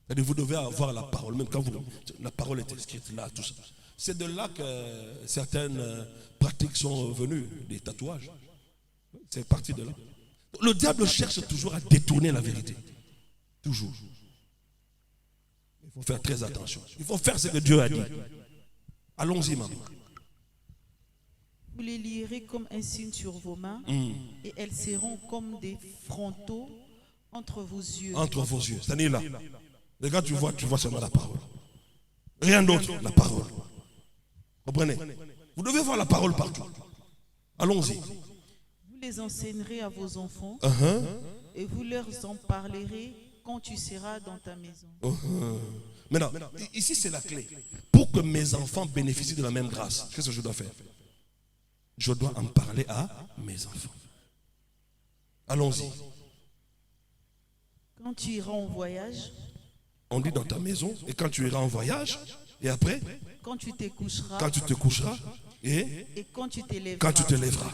C'est-à-dire vous devez avoir la parole, même quand la parole est écrite là, tout ça. C'est de là que certaines pratiques sont venues, des tatouages. C'est parti de là. Le diable cherche toujours à détourner la vérité. Toujours. Il faut faire très attention. Il faut faire ce que Dieu a dit. Allons-y, maman. Vous les lierez comme un signe sur vos mains et elles seront comme des frontaux entre vos yeux. Entre vos yeux. C'est-à-dire là. Regarde, tu vois seulement la parole. Rien d'autre, la parole. Comprenez? Vous devez voir la parole partout. Allons-y. Vous les enseignerez à vos enfants et vous leur en parlerez quand tu seras dans ta maison. Maintenant, ici c'est la clé. Pour que mes enfants bénéficient de la même grâce, qu'est-ce que je dois faire? Je dois en parler à mes enfants. Allons-y. Quand tu iras en voyage. On dit dans ta maison, et quand tu iras en voyage, et après? Quand tu te coucheras. Quand tu te coucheras, et quand tu te lèveras. Quand tu te lèveras.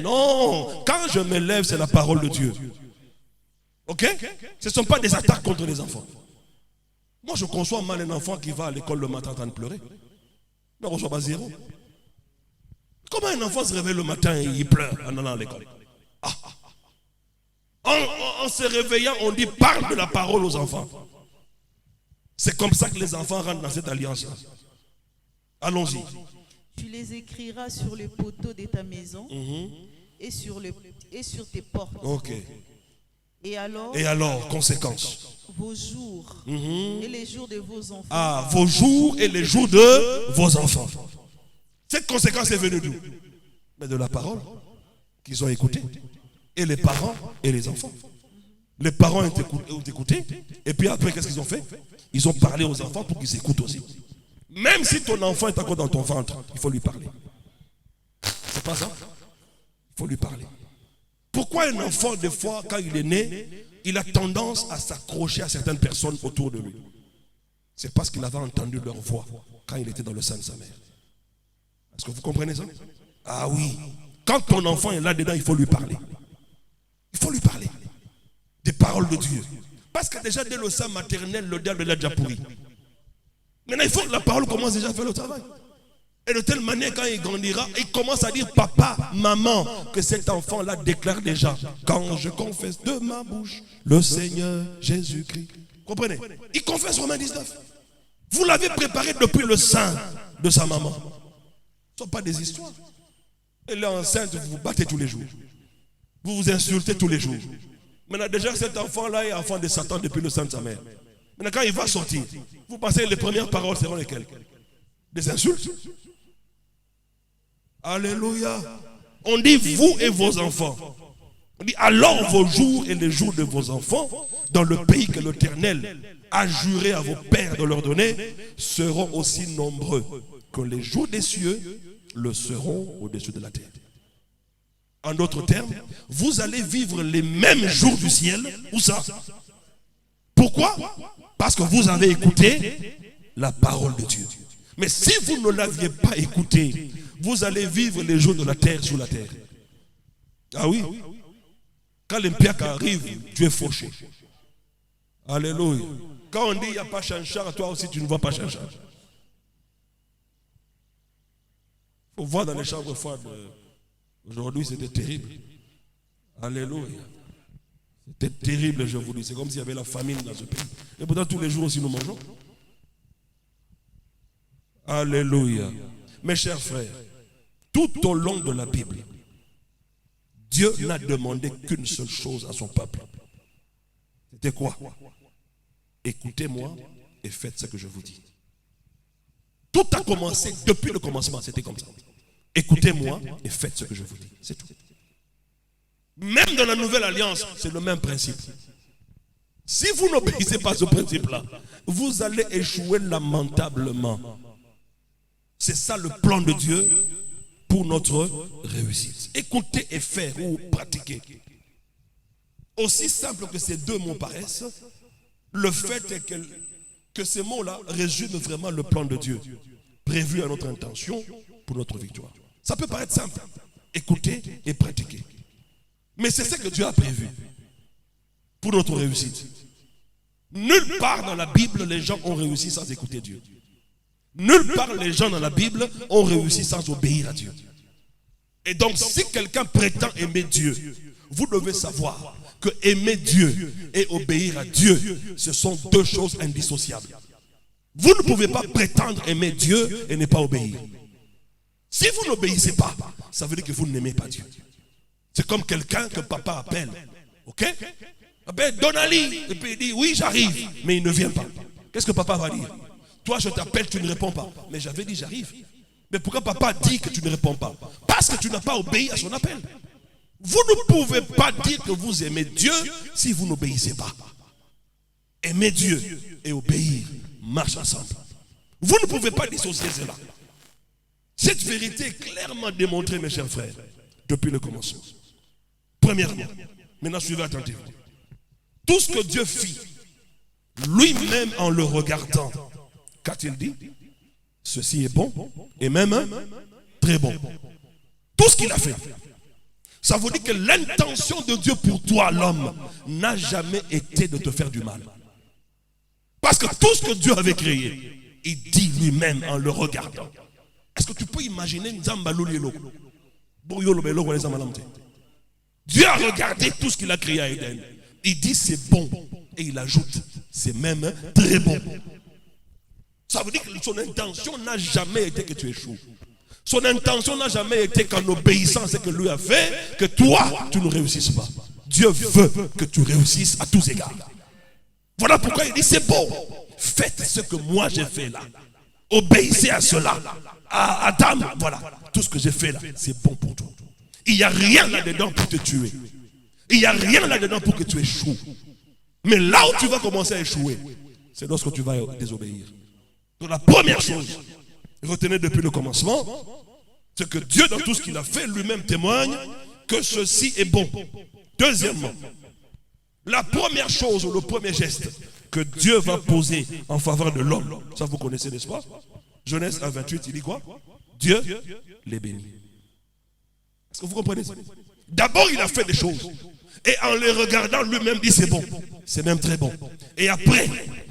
Non, quand je me lève, c'est la parole de Dieu. Ok? Ce ne sont pas des attaques contre les enfants. Moi, je conçois mal un enfant qui va à l'école le matin en train de pleurer. Il ne reçoit pas zéro. Comment un enfant se réveille le matin et il pleure en allant à l'école? En se réveillant, on dit parle de la parole aux enfants. C'est comme ça que les enfants rentrent dans cette alliance-là. Allons-y. Tu les écriras sur les poteaux de ta maison et sur tes portes. Ok. Et alors, conséquence. Vos jours et les jours de vos enfants. Ah, vos jours et les jours de vos enfants. Cette conséquence est venue d'où? Mais de la parole qu'ils ont écoutée. Et les parents et les enfants. Les parents ont écouté. Et puis après, qu'est-ce qu'ils ont fait? Ils ont parlé aux enfants pour qu'ils écoutent aussi. Même si ton enfant est encore dans ton ventre, il faut lui parler. C'est pas ça? Il faut lui parler. Pourquoi un enfant, des fois, quand il est né, il a tendance à s'accrocher à certaines personnes autour de lui? C'est parce qu'il avait entendu leur voix quand il était dans le sein de sa mère. Est-ce que vous comprenez ça? Ah oui. Quand ton enfant est là-dedans, il faut lui parler. Il faut lui parler. Des paroles de Dieu. Parce que déjà, dès le sein maternel, le diable l'a déjà pourri. Maintenant, il faut que la parole commence déjà à faire le travail. Et de telle manière, quand il grandira, il commence à dire papa, maman, que cet enfant-là déclare déjà. Quand je confesse de ma bouche le Seigneur Jésus-Christ. Comprenez? Il confesse Romains 19. Vous l'avez préparé depuis le sein de sa maman. Ce ne sont pas des histoires. Elle est enceinte, vous vous battez tous les jours. Vous vous insultez tous les jours. Maintenant, déjà, cet enfant-là est enfant de Satan depuis le sein de sa mère. Maintenant, quand il va sortir, vous pensez que les premières paroles seront lesquelles? Des insultes? Alléluia. On dit vous et vos enfants. On dit alors vos jours et les jours de vos enfants, dans le pays que l'Éternel a juré à vos pères de leur donner, seront aussi nombreux que les jours des cieux le seront au-dessus de la terre. En d'autres termes, vous allez vivre les mêmes jours du ciel. Où ça? Pourquoi? Parce que vous avez écouté la parole de Dieu. Mais si vous ne l'aviez pas écouté, vous allez vivre les jours de la terre sur la terre. Ah oui? Quand l'impiaque arrive, tu es fauché. Alléluia. Quand on dit il n'y a pas chanchard, toi aussi tu ne vois pas chanchard. Il faut voir dans les chambres froides. Aujourd'hui c'était terrible. Alléluia. C'était terrible, je vous dis. C'est comme s'il y avait la famine dans ce pays. Et pourtant tous les jours aussi nous mangeons. Alléluia. Mes chers frères, tout au long de la Bible, Dieu n'a demandé qu'une seule chose à son peuple. C'était quoi? Écoutez-moi et faites ce que je vous dis. Tout a commencé depuis le commencement, c'était comme ça. Écoutez-moi et faites ce que je vous dis. C'est tout. Même dans la nouvelle alliance, c'est le même principe. Si vous n'obéissez pas à ce principe-là, vous allez échouer lamentablement. C'est ça le plan de Dieu pour notre réussite. Écouter et faire ou pratiquer. Aussi simple que ces deux mots paraissent, le fait est que ces mots-là résument vraiment le plan de Dieu, prévu à notre intention pour notre victoire. Ça peut paraître simple, écouter et pratiquer. Mais c'est ce que Dieu a prévu pour notre réussite. Nulle part dans la Bible, les gens ont réussi sans écouter Dieu. Nulle part les gens dans la Bible ont réussi sans obéir à Dieu. Et donc si quelqu'un prétend aimer Dieu, vous devez savoir que aimer Dieu et obéir à Dieu, ce sont deux choses indissociables. Vous ne pouvez pas prétendre aimer Dieu et ne pas obéir. Si vous n'obéissez pas, ça veut dire que vous n'aimez pas Dieu. C'est comme quelqu'un que papa appelle. Ok? Appelle Donali. Et puis il dit oui j'arrive. Mais il ne vient pas. Qu'est-ce que papa va dire? Toi je t'appelle, tu ne réponds pas. Mais j'avais dit j'arrive. Mais pourquoi papa dit que tu ne réponds pas? Parce que tu n'as pas obéi à son appel. Vous ne pouvez pas dire que vous aimez Dieu si vous n'obéissez pas. Aimer Dieu et obéir marchent ensemble. Vous ne pouvez pas dissocier cela. Cette vérité est clairement démontrée, mes chers frères, depuis le commencement. Premièrement, maintenant suivez attentivement. Tout ce que Dieu fit, lui-même en le regardant, qu'a-t-il dit? Ceci est bon et même très bon. Tout ce qu'il a fait. Ça veut dire que l'intention de Dieu pour toi, l'homme, n'a jamais été de te faire du mal. Parce que tout ce que Dieu avait créé, il dit lui-même en le regardant. Est-ce que tu peux imaginer Dieu a regardé tout ce qu'il a créé à Éden. Il dit c'est bon et il ajoute c'est même très bon. Ça veut dire que son intention n'a jamais été que tu échoues. Son intention n'a jamais été qu'en obéissant à ce que lui a fait, que toi, tu ne réussisses pas. Dieu veut que tu réussisses à tous égards. Voilà pourquoi il dit c'est bon. Faites ce que moi j'ai fait là. Obéissez à cela. À Adam, voilà. Tout ce que j'ai fait là, c'est bon pour toi. Il n'y a rien là-dedans pour te tuer. Il n'y a rien là-dedans pour que tu échoues. Mais là où tu vas commencer à échouer, c'est lorsque tu vas désobéir. Donc la première chose, retenez depuis le commencement, c'est que Dieu dans tout ce qu'il a fait, lui-même témoigne que ceci est bon. Deuxièmement, la première chose ou le premier geste que Dieu va poser en faveur de l'homme, ça vous connaissez n'est-ce pas? Genèse 1:28, il dit quoi? Dieu les bénit. Est-ce que vous comprenez ça? D'abord il a fait des choses et en les regardant lui-même dit c'est bon, c'est même très bon. Et après,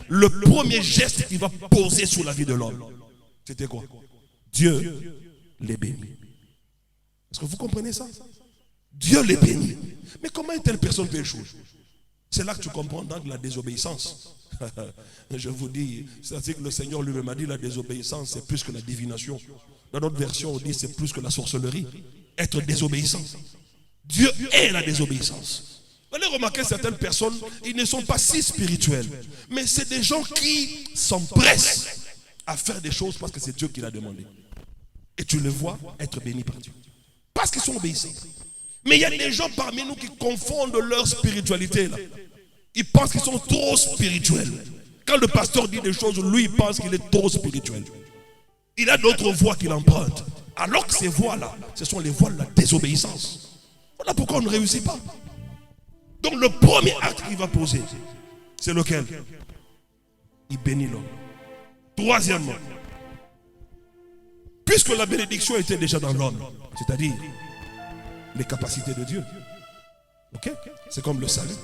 le premier geste qu'il va poser sur la vie de l'homme, c'était quoi? Dieu les bénit. Est-ce que vous comprenez ça? Dieu les bénit. Mais comment une telle personne peut échouer? C'est là que tu comprends donc la désobéissance. Je vous dis, c'est-à-dire que le Seigneur lui-même a dit la désobéissance c'est plus que la divination. Dans notre version on dit c'est plus que la sorcellerie. Être désobéissant. Dieu est la désobéissance. Vous allez remarquer certaines personnes, ils ne sont pas si spirituels. Mais c'est des gens qui s'empressent à faire des choses parce que c'est Dieu qui l'a demandé. Et tu les vois être bénis par Dieu. Parce qu'ils sont obéissants. Mais il y a des gens parmi nous qui confondent leur spiritualité là. Ils pensent qu'ils sont trop spirituels. Quand le pasteur dit des choses, lui il pense qu'il est trop spirituel. Il a d'autres voies qu'il emprunte. Alors que ces voies là, ce sont les voies de la désobéissance. Voilà pourquoi on ne réussit pas. Donc le premier acte qu'il va poser, c'est lequel? Il bénit l'homme. Troisièmement, puisque la bénédiction était déjà dans l'homme, c'est-à-dire les capacités de Dieu. Ok? C'est comme le salut.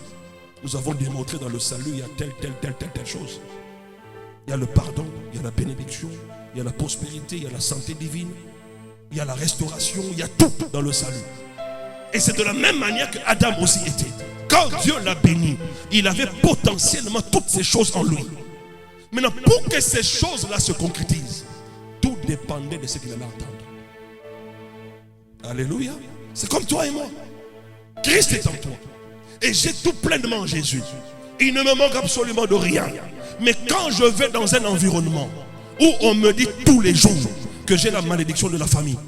Nous avons démontré dans le salut, il y a telle chose. Il y a le pardon, il y a la bénédiction, il y a la prospérité, il y a la santé divine, il y a la restauration, il y a tout dans le salut. Et c'est de la même manière que Adam aussi était. Quand Dieu l'a béni, il avait potentiellement toutes ces choses en lui. Maintenant, pour que ces choses-là se concrétisent, tout dépendait de ce qu'il allait entendre. Alléluia. C'est comme toi et moi. Christ est en toi. Et j'ai tout pleinement en Jésus. Il ne me manque absolument de rien. Mais quand je vais dans un environnement où on me dit tous les jours que j'ai la malédiction de la famille,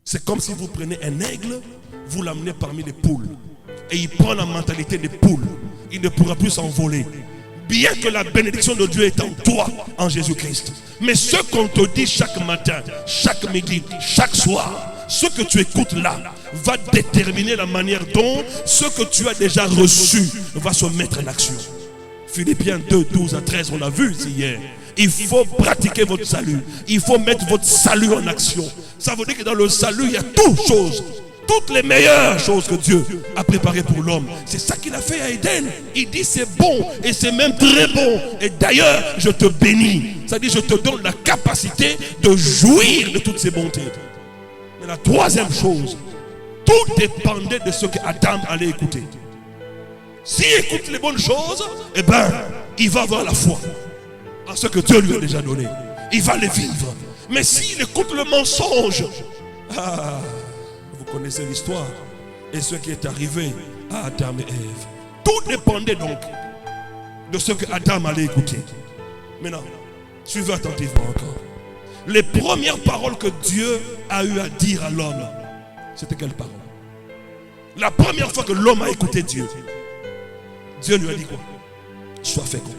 c'est comme si vous prenez un aigle, vous l'amenez parmi les poules. Et il prend la mentalité des poules. Il ne pourra plus s'envoler. Bien que la bénédiction de Dieu est en toi, en Jésus-Christ. Mais ce qu'on te dit chaque matin, chaque midi, chaque soir, ce que tu écoutes là, va déterminer la manière dont ce que tu as déjà reçu va se mettre en action. Philippiens 2, 12 à 13, on l'a vu hier. Il faut pratiquer votre salut. Il faut mettre votre salut en action. Ça veut dire que dans le salut, il y a toutes choses. Toutes les meilleures choses que Dieu a préparées pour l'homme. C'est ça qu'il a fait à Éden. Il dit c'est bon et c'est même très bon. Et d'ailleurs, je te bénis. C'est-à-dire je te donne la capacité de jouir de toutes ces bontés. Mais la troisième chose, tout dépendait de ce que Adam allait écouter. S'il écoute les bonnes choses, eh bien, il va avoir la foi en ce que Dieu lui a déjà donné. Il va les vivre. Mais s'il écoute le mensonge, vous connaissez l'histoire et ce qui est arrivé à Adam et Ève. Tout dépendait donc de ce que Adam allait écouter. Maintenant, suivez attentivement encore. Les premières paroles que Dieu a eu à dire à l'homme, c'était quelle parole? La première fois que l'homme a écouté Dieu, Dieu lui a dit quoi? Sois fécond,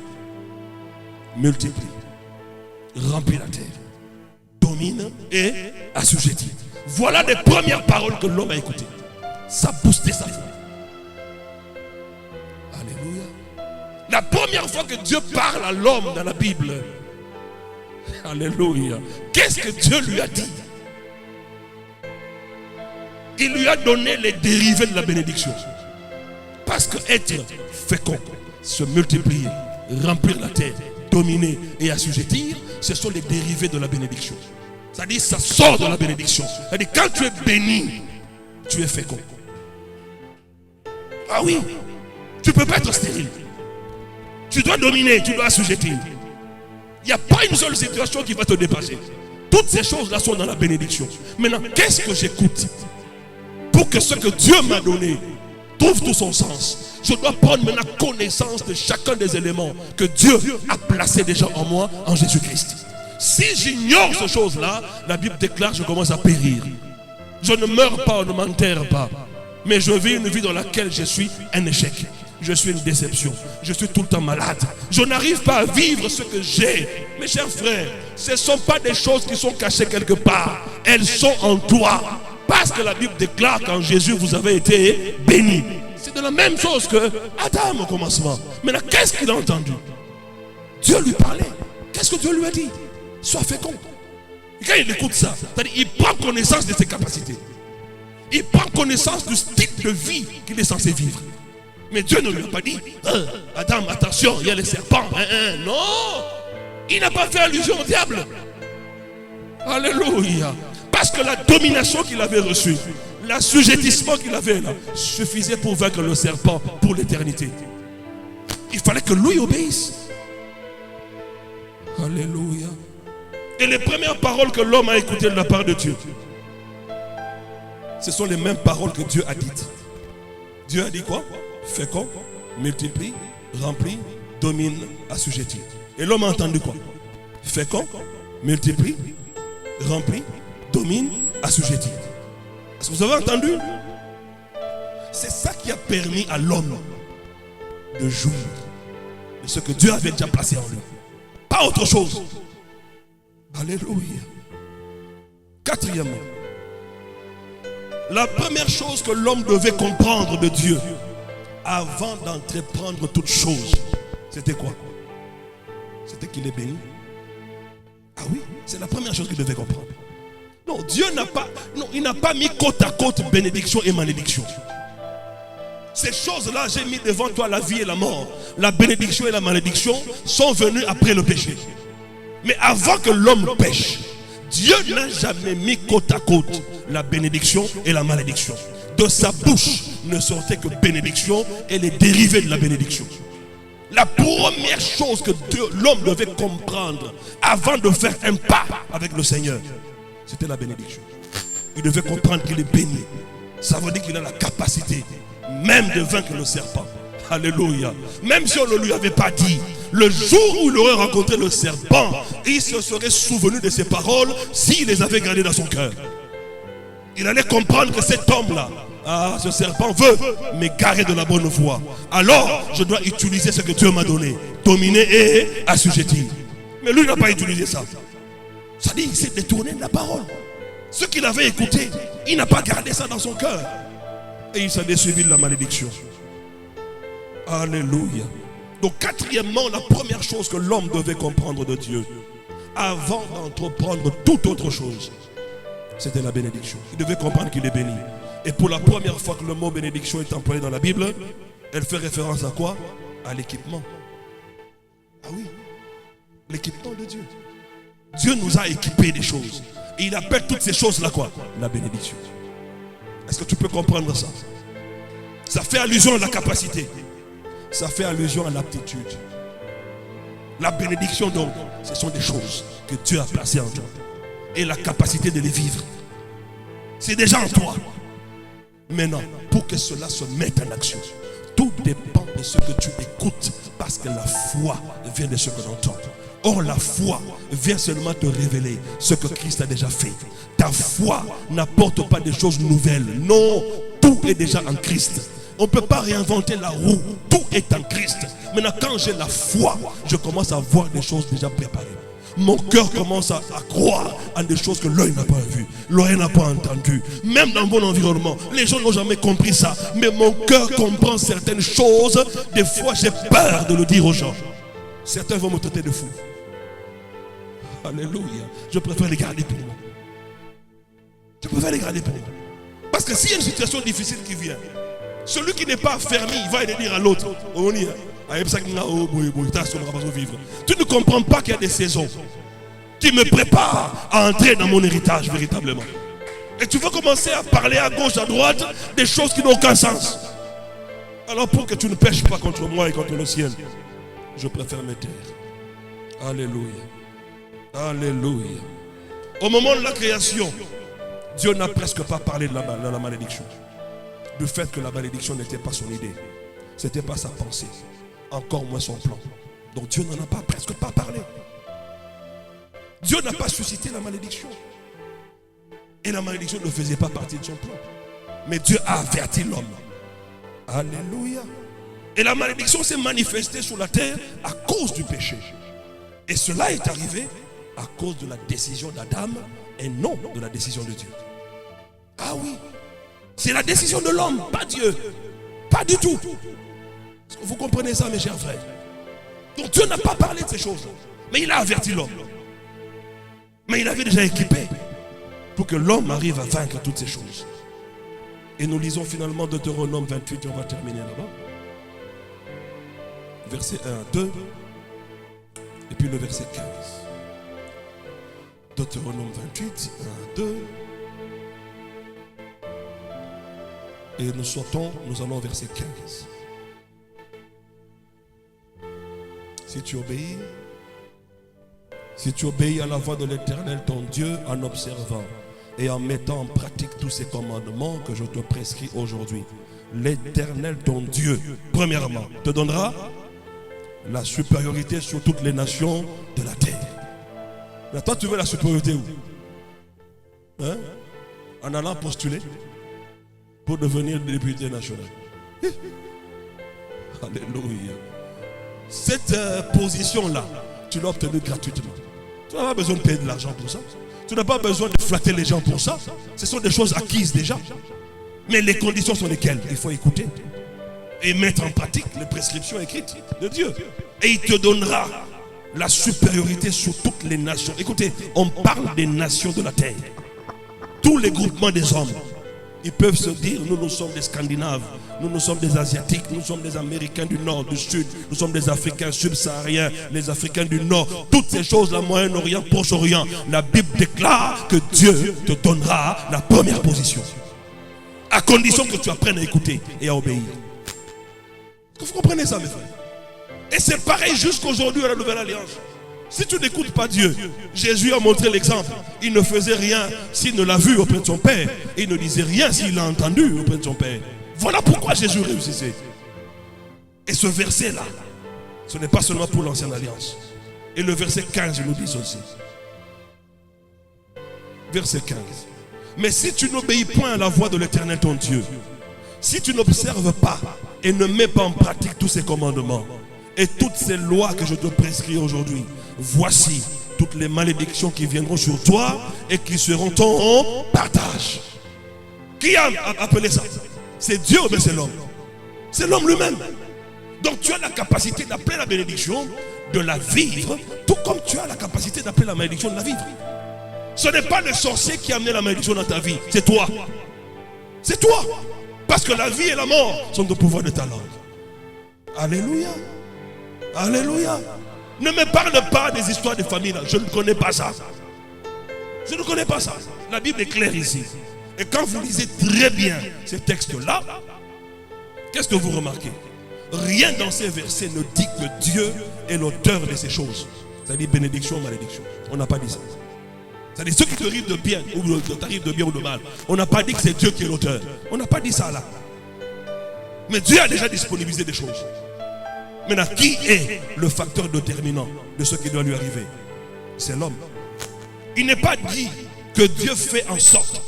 multiplie, remplis la terre, domine et assujettis. Voilà les premières paroles que l'homme a écoutées. Ça a boosté sa foi. Alléluia. La première fois que Dieu parle à l'homme dans la Bible, alléluia, qu'est-ce que Dieu lui a dit? Il lui a donné les dérivés de la bénédiction. Parce que être fécond, se multiplier, remplir la terre, dominer et assujettir, ce sont les dérivés de la bénédiction. C'est-à-dire ça sort de la bénédiction. C'est-à-dire quand tu es béni, tu es fécond. Ah oui, tu ne peux pas être stérile. Tu dois dominer, tu dois assujettir. Il n'y a pas une seule situation qui va te dépasser. Toutes ces choses-là sont dans la bénédiction. Maintenant, qu'est-ce que j'écoute? Pour que ce que Dieu m'a donné trouve tout son sens, je dois prendre maintenant connaissance de chacun des éléments que Dieu a placés déjà en moi, en Jésus-Christ. Si j'ignore ces choses-là, la Bible déclare que je commence à périr. Je ne meurs pas, on ne m'enterre pas. Mais je vis une vie dans laquelle je suis un échec. Je suis une déception. Je suis tout le temps malade. Je n'arrive pas à vivre ce que j'ai. Mes chers frères, ce ne sont pas des choses qui sont cachées quelque part. Elles sont en toi. Parce que la Bible déclare qu'en Jésus vous avez été bénis. C'est de la même chose que Adam au commencement. Maintenant, qu'est-ce qu'il a entendu? Dieu lui parlait. Qu'est-ce que Dieu lui a dit? Sois fécond. Et quand il écoute ça, c'est-à-dire il prend connaissance de ses capacités. Il prend connaissance du style de vie qu'il est censé vivre. Mais Dieu ne lui a pas dit Adam, attention, il y a les serpents. Non, il n'a pas fait allusion au diable. Alléluia. Parce que la domination qu'il avait reçue, l'assujettissement qu'il avait là, suffisait pour vaincre le serpent pour l'éternité. Il fallait que lui obéisse. Alléluia. Et les premières paroles que l'homme a écoutées de la part de Dieu, ce sont les mêmes paroles que Dieu a dites. Dieu a dit quoi? Fécond, multiplie, remplis, domine, assujettis. Et l'homme a entendu quoi? Fécond, multiplie, remplis, domine, assujettis. Est-ce que vous avez entendu? C'est ça qui a permis à l'homme de jouir de ce que Dieu avait déjà placé en lui. Pas autre chose. Alléluia. Quatrièmement, La première chose que l'homme devait comprendre de Dieu avant d'entreprendre toute chose, c'était quoi? C'était qu'il est béni. Ah oui, c'est la première chose qu'il devait comprendre. Non, Dieu n'a pas, non, il n'a pas mis côte à côte bénédiction et malédiction. Ces choses-là, j'ai mis devant toi la vie et la mort. La bénédiction et la malédiction sont venues après le péché. Mais avant que l'homme pêche, Dieu n'a jamais mis côte à côte la bénédiction et la malédiction. De sa bouche ne sortait que bénédiction et les dérivés de la bénédiction. La première chose que l'homme devait comprendre avant de faire un pas avec le Seigneur, c'était la bénédiction. Il devait comprendre qu'il est béni. Ça veut dire qu'il a la capacité même de vaincre le serpent. Alléluia. Même si on ne lui avait pas dit, le jour où il aurait rencontré le serpent, il se serait souvenu de ses paroles s'il les avait gardées dans son cœur. Il allait comprendre que cet homme-là, ce serpent veut m'égarer de la bonne voie. Alors, je dois utiliser ce que Dieu m'a donné. Dominer et assujettir. Mais lui, il n'a pas utilisé ça. Ça dit, il s'est détourné de la parole. Ce qu'il avait écouté, il n'a pas gardé ça dans son cœur. Et il s'en est suivi de la malédiction. Alléluia. Donc, quatrièmement, la première chose que l'homme devait comprendre de Dieu, avant d'entreprendre toute autre chose, c'était la bénédiction. Il devait comprendre qu'il est béni. Et pour la première fois que le mot bénédiction est employé dans la Bible, elle fait référence à quoi? À l'équipement. Ah oui, l'équipement de Dieu. Dieu nous a équipés des choses. Et il appelle toutes ces choses-là quoi? La bénédiction. Est-ce que tu peux comprendre ça? Ça fait allusion à la capacité. Ça fait allusion à l'aptitude. La bénédiction donc, ce sont des choses que Dieu a placées en toi. Et la capacité de les vivre. C'est déjà en toi. Maintenant, pour que cela se mette en action, tout dépend de ce que tu écoutes. Parce que la foi vient de ce que l'on entend. Or, la foi vient seulement te révéler ce que Christ a déjà fait. Ta foi n'apporte pas des choses nouvelles. Non, tout est déjà en Christ. On ne peut pas réinventer la roue. Tout est en Christ. Maintenant, quand j'ai la foi, je commence à voir des choses déjà préparées. Mon cœur commence à croire en des choses que l'œil n'a pas vues, l'oreille n'a pas entendu. Même dans mon environnement, les gens n'ont jamais compris ça. Mais mon cœur comprend certaines choses. Des fois, j'ai peur de le dire aux gens. Certains vont me traiter de fou. Alléluia. Je préfère les garder pour moi. Je préfère les garder pour moi. Parce que s'il y a une situation difficile qui vient, celui qui n'est pas fermé, il va aller dire à l'autre. Tu ne comprends pas qu'il y a des saisons qui me préparent à entrer dans mon héritage véritablement. Et tu veux commencer à parler à gauche, à droite, des choses qui n'ont aucun sens. Alors pour que tu ne pêches pas contre moi et contre le ciel, je préfère me taire. Alléluia. Alléluia. Au moment de la création, Dieu n'a presque pas parlé de la malédiction. Du fait que la malédiction n'était pas son idée. Ce n'était pas sa pensée. Encore moins son plan. Donc Dieu n'en a pas presque pas parlé. Dieu n'a pas suscité la malédiction. Et la malédiction ne faisait pas partie de son plan. Mais Dieu a averti l'homme. Alléluia. Et la malédiction s'est manifestée sur la terre à cause du péché. Et cela est arrivé à cause de la décision d'Adam et non de la décision de Dieu. Ah oui. C'est la décision de l'homme, pas Dieu. Pas du tout. Vous comprenez ça, mes chers frères? Donc Dieu n'a pas parlé de ces choses. Mais il a averti l'homme. Mais il avait déjà équipé pour que l'homme arrive à vaincre toutes ces choses. Et nous lisons finalement Deutéronome 28 et on va terminer là-bas. Verset 1 à 2. Et puis le verset 15. Deutéronome 28, 1 à 2. Et nous allons au verset 15. Si tu obéis à la voix de l'Éternel ton Dieu en observant et en mettant en pratique tous ces commandements que je te prescris aujourd'hui, l'Éternel ton Dieu, premièrement, te donnera la supériorité sur toutes les nations de la terre. Mais toi, tu veux la supériorité où? Hein? En allant postuler pour devenir député national. Alléluia. Cette position-là, tu l'as obtenue gratuitement. Tu n'as pas besoin de payer de l'argent pour ça. Tu n'as pas besoin de flatter les gens pour ça. Ce sont des choses acquises déjà. Mais les conditions sont lesquelles? Il faut écouter et mettre en pratique les prescriptions écrites de Dieu. Et il te donnera la supériorité sur toutes les nations. Écoutez, on parle des nations de la terre. Tous les groupements des hommes, ils peuvent se dire, nous sommes des Scandinaves, nous sommes des Asiatiques, nous sommes des Américains du Nord, du Sud, nous sommes des Africains subsahariens, les Africains du Nord. Toutes ces choses, la Moyen-Orient, Proche-Orient. La Bible déclare que Dieu te donnera la première position. À condition que tu apprennes à écouter et à obéir. Est-ce que vous comprenez ça, mes frères? Et c'est pareil jusqu'aujourd'hui à la Nouvelle Alliance. Si tu n'écoutes pas Dieu, Jésus a montré l'exemple. Il ne faisait rien s'il ne l'a vu auprès de son Père. Il ne disait rien s'il l'a entendu auprès de son Père. Voilà pourquoi Jésus réussissait. Et ce verset-là, ce n'est pas seulement pour l'Ancienne Alliance. Et le verset 15 nous dit ceci. Verset 15. Mais si tu n'obéis point à la voix de l'Éternel ton Dieu, si tu n'observes pas et ne mets pas en pratique tous ses commandements et toutes ces lois que je te prescris aujourd'hui, voici toutes les malédictions qui viendront sur toi et qui seront ton partage. Qui a appelé ça? C'est Dieu ou bien c'est l'homme? C'est l'homme lui-même. Donc tu as la capacité d'appeler la bénédiction, de la vivre, tout comme tu as la capacité d'appeler la malédiction de la vivre. Ce n'est pas le sorcier qui a amené la malédiction dans ta vie, c'est toi. C'est toi. Parce que la vie et la mort sont au pouvoir de ta langue. Alléluia. Alléluia. Ne me parle pas des histoires de famille là. Je ne connais pas ça. Je ne connais pas ça. La Bible est claire ici. Et quand vous lisez très bien ces textes-là, qu'est-ce que vous remarquez? Rien dans ces versets ne dit que Dieu est l'auteur de ces choses. C'est-à-dire bénédiction ou malédiction. On n'a pas dit ça. C'est-à-dire ceux qui te rivent de bien ou t'arrivent de bien ou de mal. On n'a pas dit que c'est Dieu qui est l'auteur. On n'a pas dit ça là. Mais Dieu a déjà disponibilisé des choses. Maintenant, qui est le facteur déterminant de ce qui doit lui arriver? C'est l'homme. Il n'est pas dit que Dieu fait en sorte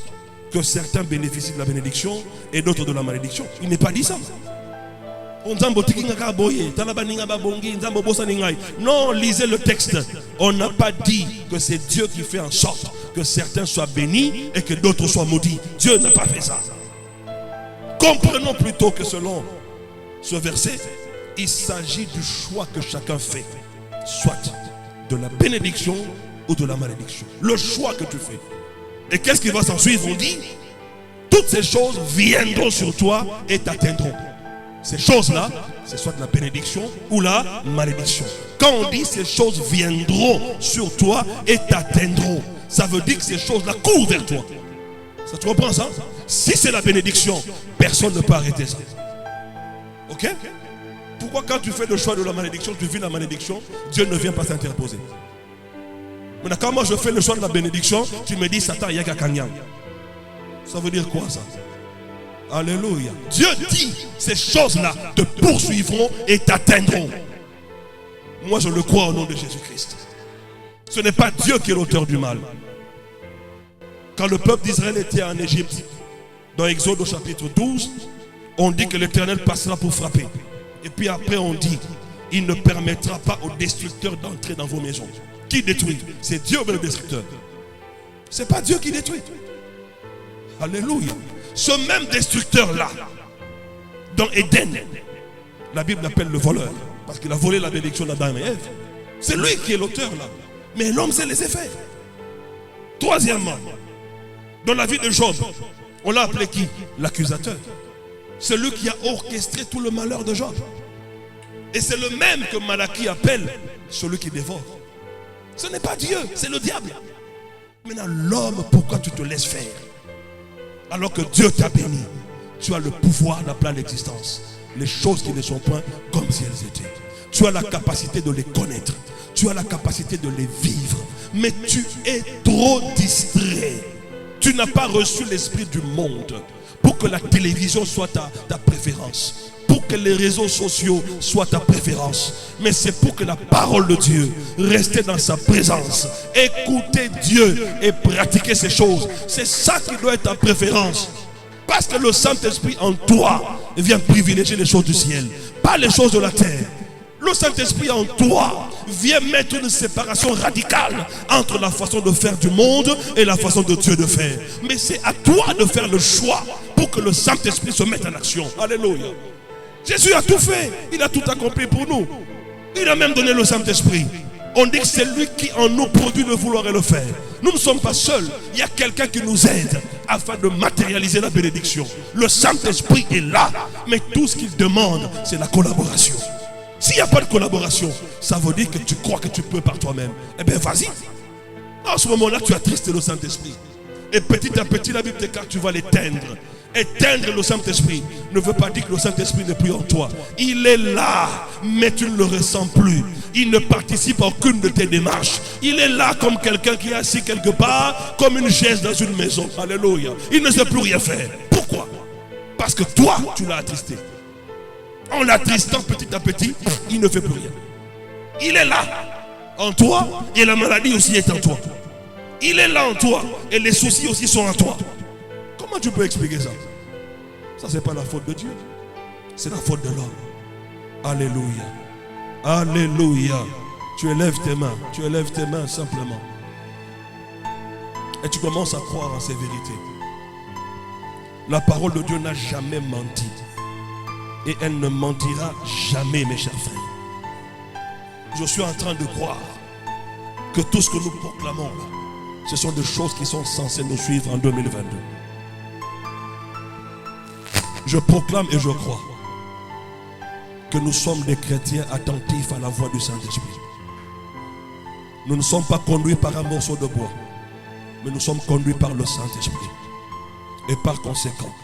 que certains bénéficient de la bénédiction et d'autres de la malédiction. Il n'est pas dit ça. Non, lisez le texte. On n'a pas dit que c'est Dieu qui fait en sorte que certains soient bénis et que d'autres soient maudits. Dieu n'a pas fait ça. Comprenons plutôt que selon ce verset, il s'agit du choix que chacun fait, soit de la bénédiction ou de la malédiction. Le choix que tu fais. Et qu'est-ce qui va s'en suivre? On dit, toutes ces choses viendront sur toi et t'atteindront. Ces choses-là, c'est soit la bénédiction ou la malédiction. Quand on dit ces choses viendront sur toi et t'atteindront, ça veut dire que ces choses-là courent vers toi. Ça, tu comprends ça? Si c'est la bénédiction, personne ne peut arrêter ça. Ok? Pourquoi quand tu fais le choix de la malédiction, tu vis la malédiction, Dieu ne vient pas s'interposer? Maintenant, quand moi je fais le choix de la bénédiction, tu me dis Satan, il y a Kanyang. Ça veut dire quoi ça? Alléluia. Dieu dit, ces choses-là te poursuivront et t'atteindront. Moi je le crois au nom de Jésus-Christ. Ce n'est pas Dieu qui est l'auteur du mal. Quand le peuple d'Israël était en Égypte, dans Exode au chapitre 12, on dit que l'Éternel passera pour frapper. Et puis après on dit, il ne permettra pas aux destructeurs d'entrer dans vos maisons. Qui détruit? C'est Dieu le destructeur. Ce n'est pas Dieu qui détruit. Alléluia. Ce même destructeur-là, dans Éden, la Bible l'appelle le voleur, parce qu'il a volé la bénédiction d'Adam et Ève. C'est lui qui est l'auteur là. Mais l'homme s'est laissé faire. Troisièmement, dans la vie de Job, on l'a appelé qui? L'accusateur. Celui qui a orchestré tout le malheur de Job. Et c'est le même que Malachie appelle celui qui dévore. Ce n'est pas Dieu, c'est le diable. Maintenant, l'homme, pourquoi tu te laisses faire? Alors que Dieu t'a béni, tu as le pouvoir d'appeler à l'existence les choses qui ne sont point comme si elles étaient. Tu as la capacité de les connaître. Tu as la capacité de les vivre. Mais tu es trop distrait. Tu n'as pas reçu l'esprit du monde pour que la télévision soit ta préférence, pour que les réseaux sociaux soient ta préférence. Mais c'est pour que la parole de Dieu reste dans sa présence. Écouter Dieu et pratiquer ces choses. C'est ça qui doit être ta préférence. Parce que le Saint-Esprit en toi vient privilégier les choses du ciel, pas les choses de la terre. Le Saint-Esprit en toi vient mettre une séparation radicale entre la façon de faire du monde et la façon de Dieu de faire. Mais c'est à toi de faire le choix pour que le Saint-Esprit se mette en action. Alléluia. Jésus a tout fait. Il a tout accompli pour nous. Il a même donné le Saint-Esprit. On dit que c'est lui qui en nous produit le vouloir et le faire. Nous ne sommes pas seuls. Il y a quelqu'un qui nous aide afin de matérialiser la bénédiction. Le Saint-Esprit est là. Mais tout ce qu'il demande, c'est la collaboration. S'il n'y a pas de collaboration, ça veut dire que tu crois que tu peux par toi-même. Eh bien, vas-y. En ce moment-là, tu as tristé le Saint-Esprit. Et petit à petit, la Bible déclare que tu vas l'éteindre. Éteindre le Saint-Esprit ne veut pas dire que le Saint-Esprit n'est plus en toi. Il est là, mais tu ne le ressens plus. Il ne participe à aucune de tes démarches. Il est là comme quelqu'un qui est assis quelque part, comme une chaise dans une maison. Alléluia. Il ne sait plus rien faire. Pourquoi? Parce que toi, tu l'as attristé. En l'attristant petit à petit, il ne fait plus rien. Il est là en toi et la maladie aussi est en toi. Il est là en toi et les soucis aussi sont en toi. Comment tu peux expliquer ça? Ça, c'est pas la faute de Dieu. C'est la faute de l'homme. Alléluia. Alléluia. Tu élèves tes mains. Tu élèves tes mains simplement. Et tu commences à croire en ces vérités. La parole de Dieu n'a jamais menti. Et elle ne mentira jamais, mes chers frères. Je suis en train de croire que tout ce que nous proclamons, ce sont des choses qui sont censées nous suivre en 2022. Je proclame et je crois que nous sommes des chrétiens attentifs à la voix du Saint-Esprit. Nous ne sommes pas conduits par un morceau de bois, mais nous sommes conduits par le Saint-Esprit. Et par conséquent,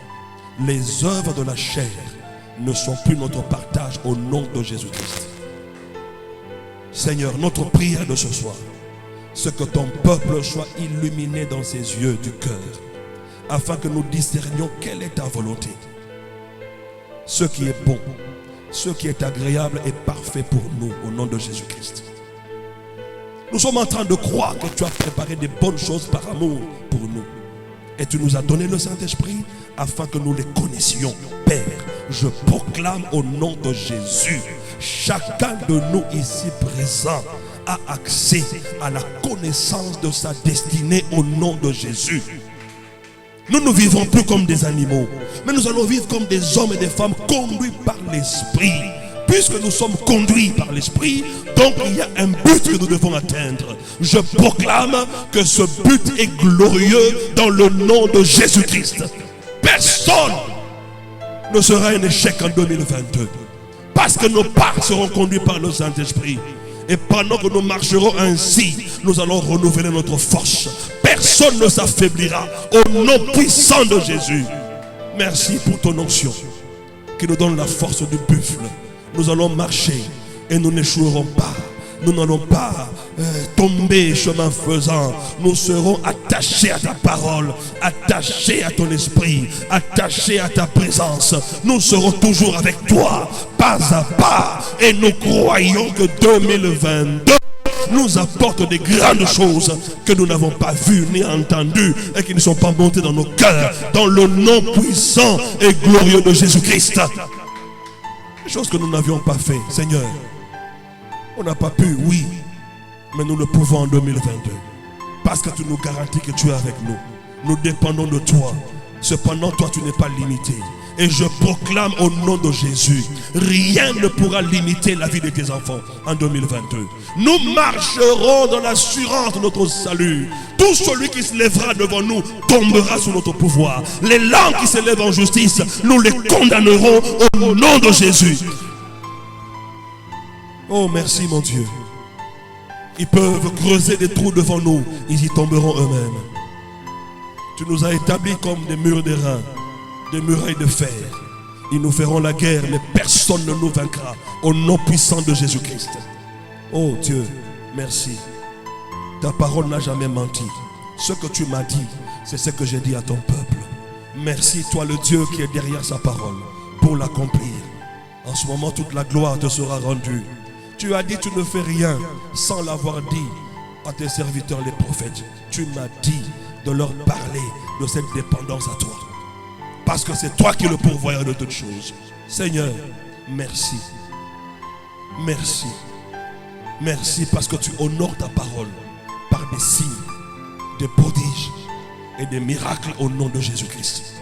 les œuvres de la chair ne sont plus notre partage au nom de Jésus-Christ. Seigneur, notre prière de ce soir, c'est que ton peuple soit illuminé dans ses yeux du cœur, afin que nous discernions quelle est ta volonté. Ce qui est bon, ce qui est agréable et parfait pour nous, au nom de Jésus-Christ. Nous sommes en train de croire que tu as préparé des bonnes choses par amour pour nous. Et tu nous as donné le Saint-Esprit afin que nous les connaissions. Père, je proclame au nom de Jésus, chacun de nous ici présents a accès à la connaissance de sa destinée au nom de Jésus. Nous ne vivons plus comme des animaux, mais nous allons vivre comme des hommes et des femmes conduits par l'Esprit. Puisque nous sommes conduits par l'Esprit, donc il y a un but que nous devons atteindre. Je proclame que ce but est glorieux dans le nom de Jésus-Christ. Personne ne sera un échec en 2022. Parce que nos pas seront conduits par le Saint-Esprit. Et pendant que nous marcherons ainsi, nous allons renouveler notre force. Personne ne s'affaiblira au nom puissant de Jésus. Merci pour ton onction qui nous donne la force du buffle. Nous allons marcher et nous n'échouerons pas. Nous n'allons pas tomber chemin faisant. Nous serons attachés à ta parole, attachés à ton esprit, attachés à ta présence. Nous serons toujours avec toi, pas à pas. Et nous croyons que 2022 nous apporte des grandes choses que nous n'avons pas vues ni entendues et qui ne sont pas montées dans nos cœurs. Dans le nom puissant et glorieux de Jésus-Christ. Des choses que nous n'avions pas fait, Seigneur. On n'a pas pu, oui, mais nous le pouvons en 2022. Parce que tu nous garantis que tu es avec nous. Nous dépendons de toi. Cependant, toi, tu n'es pas limité. Et je proclame au nom de Jésus, rien ne pourra limiter la vie de tes enfants en 2022. Nous marcherons dans l'assurance de notre salut. Tout celui qui se lèvera devant nous tombera sous notre pouvoir. Les langues qui se lèvent en justice, nous les condamnerons au nom de Jésus. Oh, merci mon Dieu. Ils peuvent creuser des trous devant nous, ils y tomberont eux-mêmes. Tu nous as établis comme des murs d'airain, des murailles de fer. Ils nous feront la guerre, mais personne ne nous vaincra. Au nom puissant de Jésus-Christ. Oh Dieu, merci. Ta parole n'a jamais menti. Ce que tu m'as dit, c'est ce que j'ai dit à ton peuple. Merci, toi le Dieu qui est derrière sa parole, pour l'accomplir. En ce moment, toute la gloire te sera rendue. Tu as dit, tu ne fais rien sans l'avoir dit à tes serviteurs les prophètes. Tu m'as dit de leur parler de cette dépendance à toi. Parce que c'est toi qui es le pourvoyeur de toutes choses. Seigneur, merci. Merci. Merci parce que tu honores ta parole par des signes, des prodiges et des miracles au nom de Jésus-Christ.